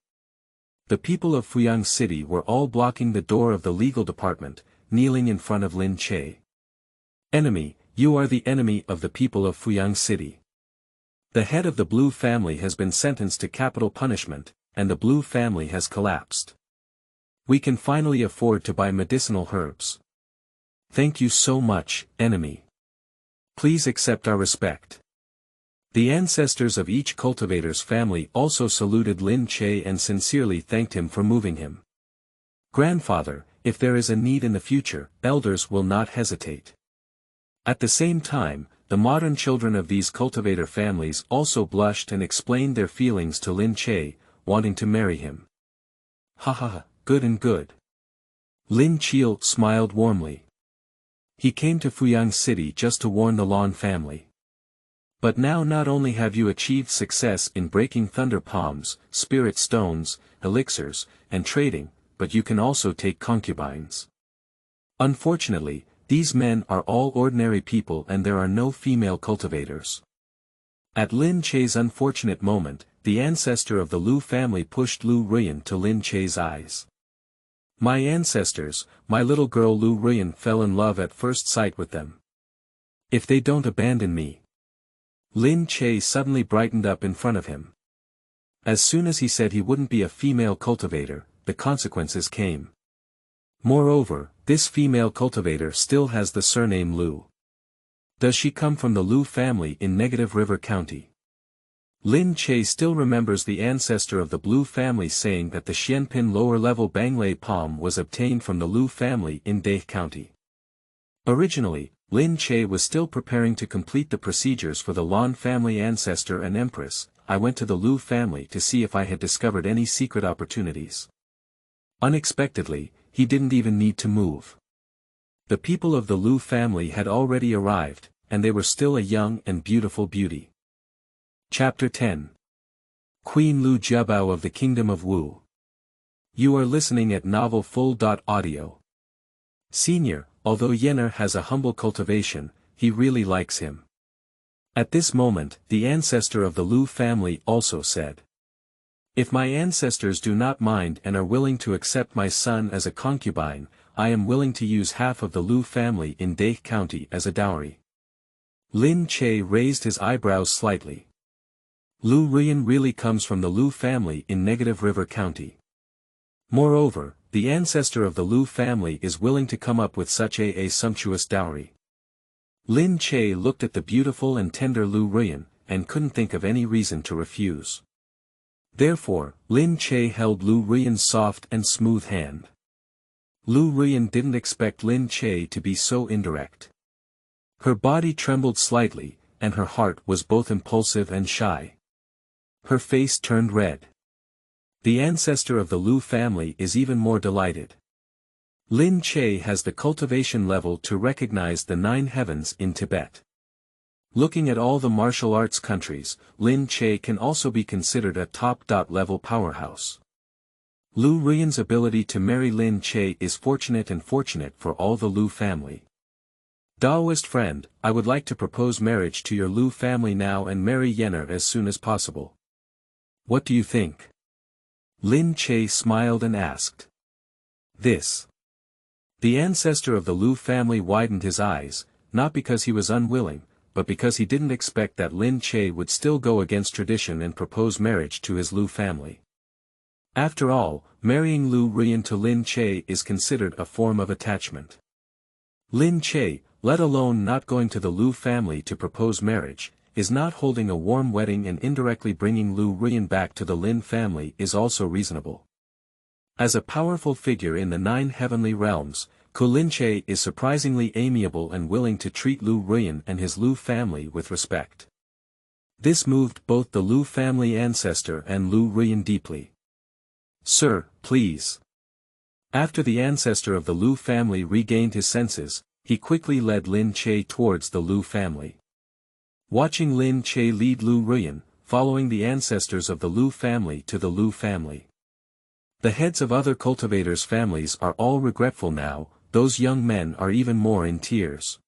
The people of Fuyang City were all blocking the door of the legal department, kneeling in front of Lin Che. Enemy, you are the enemy of the people of Fuyang City. The head of the Blue family has been sentenced to capital punishment, and the Blue family has collapsed. We can finally afford to buy medicinal herbs. Thank you so much, enemy. Please accept our respect. The ancestors of each cultivator's family also saluted Lin Che and sincerely thanked him for moving him. Grandfather, if there is a need in the future, elders will not hesitate. At the same time, the modern children of these cultivator families also blushed and explained their feelings to Lin Che, wanting to marry him. Ha ha ha, good and good. Lin Che smiled warmly. He came to Fuyang City just to warn the Lan family. But now not only have you achieved success in breaking thunder palms, spirit stones, elixirs, and trading, but you can also take concubines. Unfortunately, these men are all ordinary people and there are no female cultivators. At Lin Che's unfortunate moment, the ancestor of the Lu family pushed Lu Ruyan to Lin Che's eyes. My ancestors, my little girl Lu Ruyan fell in love at first sight with them. If they don't abandon me. Lin Che suddenly brightened up in front of him. As soon as he said he wouldn't be a female cultivator, the consequences came. Moreover, this female cultivator still has the surname Lu. Does she come from the Lu family in Negative River County? Lin Che still remembers the ancestor of the Blue family saying that the Xianpin lower-level Banglei palm was obtained from the Lu family in Dai County. Originally, Lin Che was still preparing to complete the procedures for the Lan family ancestor and empress. I went to the Lu family to see if I had discovered any secret opportunities. Unexpectedly, he didn't even need to move. The people of the Lu family had already arrived, and they were still a young and beautiful beauty. Chapter 10. Queen Lu Jiabao of the Kingdom of Wu. You are listening at Novel Full.audio. Senior, although Yenner has a humble cultivation, he really likes him. At this moment, the ancestor of the Lu family also said. If my ancestors do not mind and are willing to accept my son as a concubine, I am willing to use half of the Lu family in Dake County as a dowry. Lin Che raised his eyebrows slightly. Lu Ruyan really comes from the Lu family in Negative River County. Moreover, the ancestor of the Lu family is willing to come up with such a sumptuous dowry. Lin Che looked at the beautiful and tender Lu Ruyan, and couldn't think of any reason to refuse. Therefore, Lin Che held Lu Ruyan's soft and smooth hand. Lu Ruyan didn't expect Lin Che to be so indirect. Her body trembled slightly, and her heart was both impulsive and shy. Her face turned red. The ancestor of the Lu family is even more delighted. Lin Che has the cultivation level to recognize the 9 heavens in Tibet. Looking at all the martial arts countries, Lin Che can also be considered a top-level powerhouse. Lu Ruyan's ability to marry Lin Che is fortunate for all the Lu family. Daoist friend, I would like to propose marriage to your Lu family now and marry Yenner as soon as possible. What do you think? Lin Che smiled and asked. This. The ancestor of the Lu family widened his eyes, not because he was unwilling, but because he didn't expect that Lin Che would still go against tradition and propose marriage to his Lu family. After all, marrying Lu Ruyan to Lin Che is considered a form of attachment. Lin Che, let alone not going to the Lu family to propose marriage, is not holding a warm wedding and indirectly bringing Lu Ruyan back to the Lin family is also reasonable. As a powerful figure in the 9 heavenly realms, Lin Che is surprisingly amiable and willing to treat Lu Ruyan and his Lu family with respect. This moved both the Lu family ancestor and Lu Ruyan deeply. Sir, please. After the ancestor of the Lu family regained his senses, he quickly led Lin Che towards the Lu family. Watching Lin Che lead Lu Ruyan, following the ancestors of the Lu family to the Lu family. The heads of other cultivators' families are all regretful now, those young men are even more in tears.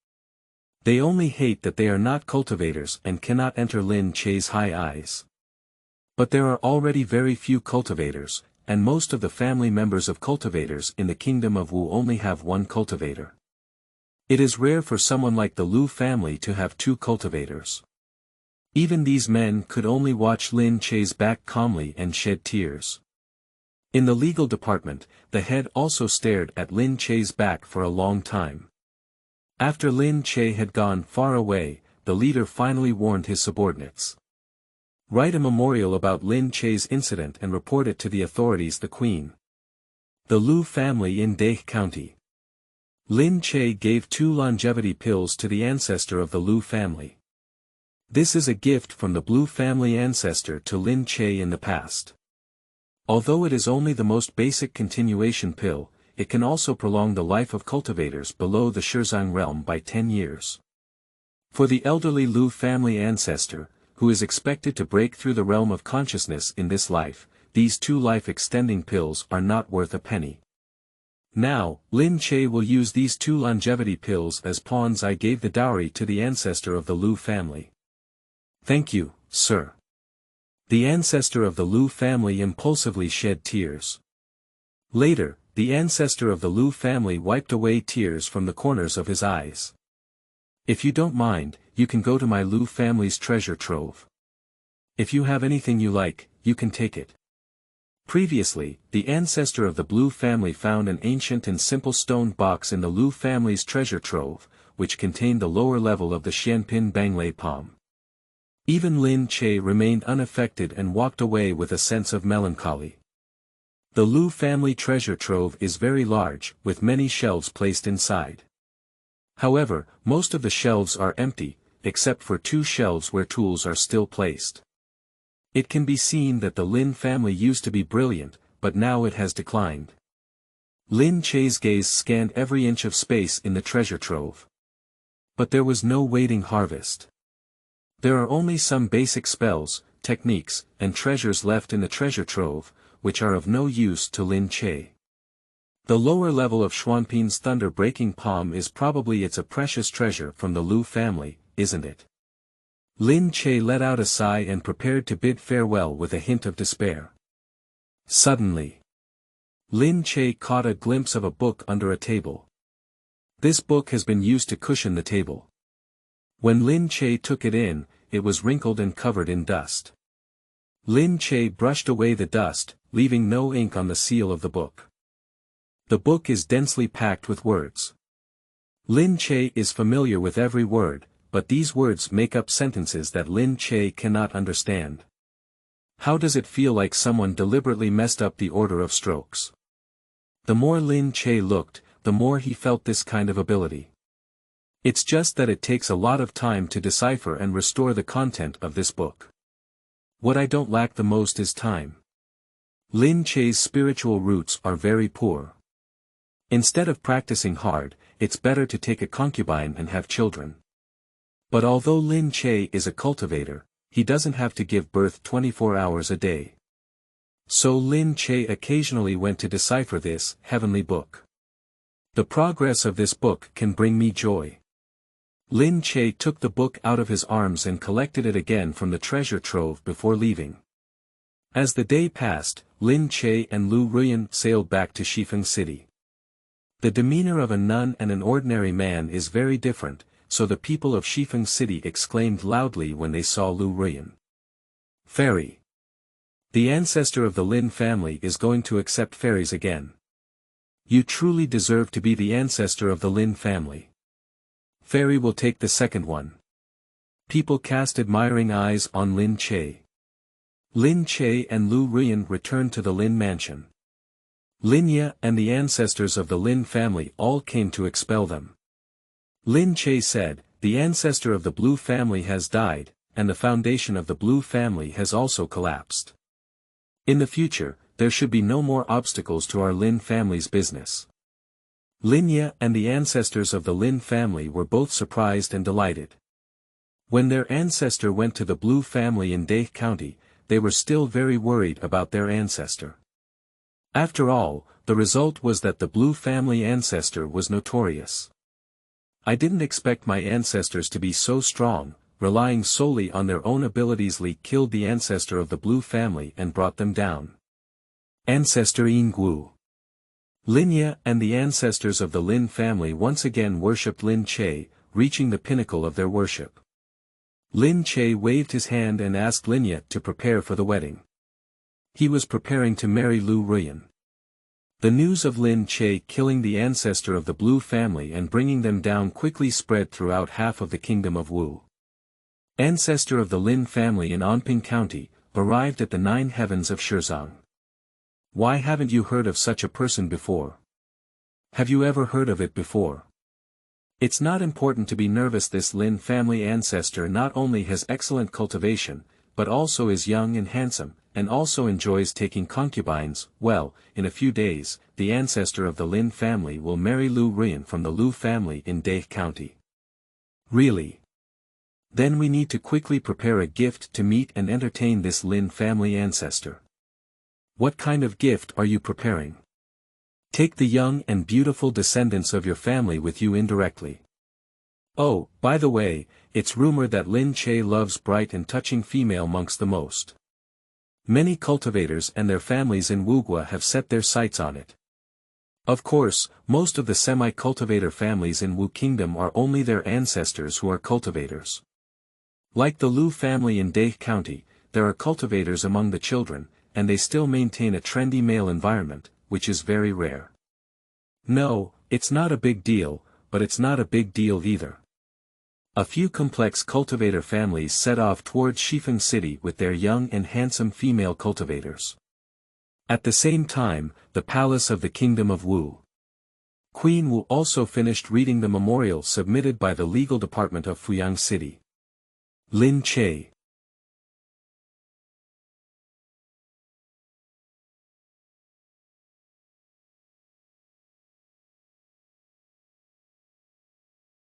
They only hate that they are not cultivators and cannot enter Lin Che's high eyes. But there are already very few cultivators, and most of the family members of cultivators in the Kingdom of Wu only have 1 cultivator. It is rare for someone like the Lu family to have 2 cultivators. Even these men could only watch Lin Che's back calmly and shed tears. In the legal department, the head also stared at Lin Che's back for a long time. After Lin Che had gone far away, the leader finally warned his subordinates. Write a memorial about Lin Che's incident and report it to the authorities. The Queen. The Lu family in Dake County. Lin Che gave 2 longevity pills to the ancestor of the Lu family. This is a gift from the Blue family ancestor to Lin Che in the past. Although it is only the most basic continuation pill, it can also prolong the life of cultivators below the Shizang realm by 10 years. For the elderly Lu family ancestor, who is expected to break through the realm of consciousness in this life, these 2 life-extending pills are not worth a penny. Now, Lin Che will use these 2 longevity pills as pawns. I gave the dowry to the ancestor of the Lu family. Thank you, sir. The ancestor of the Lu family impulsively shed tears. Later, the ancestor of the Lu family wiped away tears from the corners of his eyes. If you don't mind, you can go to my Lu family's treasure trove. If you have anything you like, you can take it. Previously, the ancestor of the Blue family found an ancient and simple stone box in the Lu family's treasure trove, which contained the lower level of the Xianpin Banglei palm. Even Lin Che remained unaffected and walked away with a sense of melancholy. The Lu family treasure trove is very large, with many shelves placed inside. However, most of the shelves are empty, except for 2 shelves where tools are still placed. It can be seen that the Lin family used to be brilliant, but now it has declined. Lin Che's gaze scanned every inch of space in the treasure trove. But there was no waiting harvest. There are only some basic spells, techniques, and treasures left in the treasure trove, which are of no use to Lin Che. The lower level of Xuanping's thunder-breaking palm is probably a precious treasure from the Lu family, isn't it? Lin Che let out a sigh and prepared to bid farewell with a hint of despair. Suddenly, Lin Che caught a glimpse of a book under a table. This book has been used to cushion the table. When Lin Che took it in, it was wrinkled and covered in dust. Lin Che brushed away the dust, leaving no ink on the seal of the book. The book is densely packed with words. Lin Che is familiar with every word, but these words make up sentences that Lin Che cannot understand. How does it feel like someone deliberately messed up the order of strokes? The more Lin Che looked, the more he felt this kind of ability. It's just that it takes a lot of time to decipher and restore the content of this book. What I don't lack the most is time. Lin Che's spiritual roots are very poor. Instead of practicing hard, it's better to take a concubine and have children. But although Lin Che is a cultivator, he doesn't have to give birth 24 hours a day. So Lin Che occasionally went to decipher this heavenly book. The progress of this book can bring me joy. Lin Che took the book out of his arms and collected it again from the treasure trove before leaving. As the day passed, Lin Che and Lu Ruyan sailed back to Shifeng City. The demeanor of a nun and an ordinary man is very different, so the people of Shifeng City exclaimed loudly when they saw Lu Ruyan. Fairy. The ancestor of the Lin family is going to accept fairies again. You truly deserve to be the ancestor of the Lin family. Fairy will take the second one. People cast admiring eyes on Lin Che. Lin Che and Lu Ruyan returned to the Lin mansion. Lin Ye and the ancestors of the Lin family all came to expel them. Lin Che said, "The ancestor of the Blue family has died, and the foundation of the Blue family has also collapsed. In the future, there should be no more obstacles to our Lin family's business." Lin Ye and the ancestors of the Lin family were both surprised and delighted. When their ancestor went to the Blue family in Dai County, they were still very worried about their ancestor. After all, the result was that the Blue family ancestor was notorious. I didn't expect my ancestors to be so strong, relying solely on their own abilities. Li killed the ancestor of the Blue family and brought them down. Ancestor Yingguo. Lin Ye and the ancestors of the Lin family once again worshipped Lin Che, reaching the pinnacle of their worship. Lin Che waved his hand and asked Lin Ye to prepare for the wedding. He was preparing to marry Lu Ruyan. The news of Lin Che killing the ancestor of the Blue family and bringing them down quickly spread throughout half of the kingdom of Wu. Ancestor of the Lin family in Anping County, arrived at the 9 heavens of Shizang. Why haven't you heard of such a person before? Have you ever heard of it before? It's not important to be nervous. This Lin family ancestor not only has excellent cultivation, but also is young and handsome, and also enjoys taking concubines. Well, in a few days, the ancestor of the Lin family will marry Lu Ruyan from the Lu family in Dai County. Really? Then we need to quickly prepare a gift to meet and entertain this Lin family ancestor. What kind of gift are you preparing? Take the young and beautiful descendants of your family with you indirectly. Oh, by the way, it's rumored that Lin Che loves bright and touching female monks the most. Many cultivators and their families in Wugua have set their sights on it. Of course, most of the semi-cultivator families in Wu Kingdom are only their ancestors who are cultivators. Like the Lu family in Dai County, there are cultivators among the children, and they still maintain a trendy male environment, which is very rare. No, it's not a big deal, but it's not a big deal either. A few complex cultivator families set off towards Shifeng City with their young and handsome female cultivators. At the same time, the palace of the Kingdom of Wu. Queen Wu also finished reading the memorial submitted by the legal department of Fuyang City. Lin Che.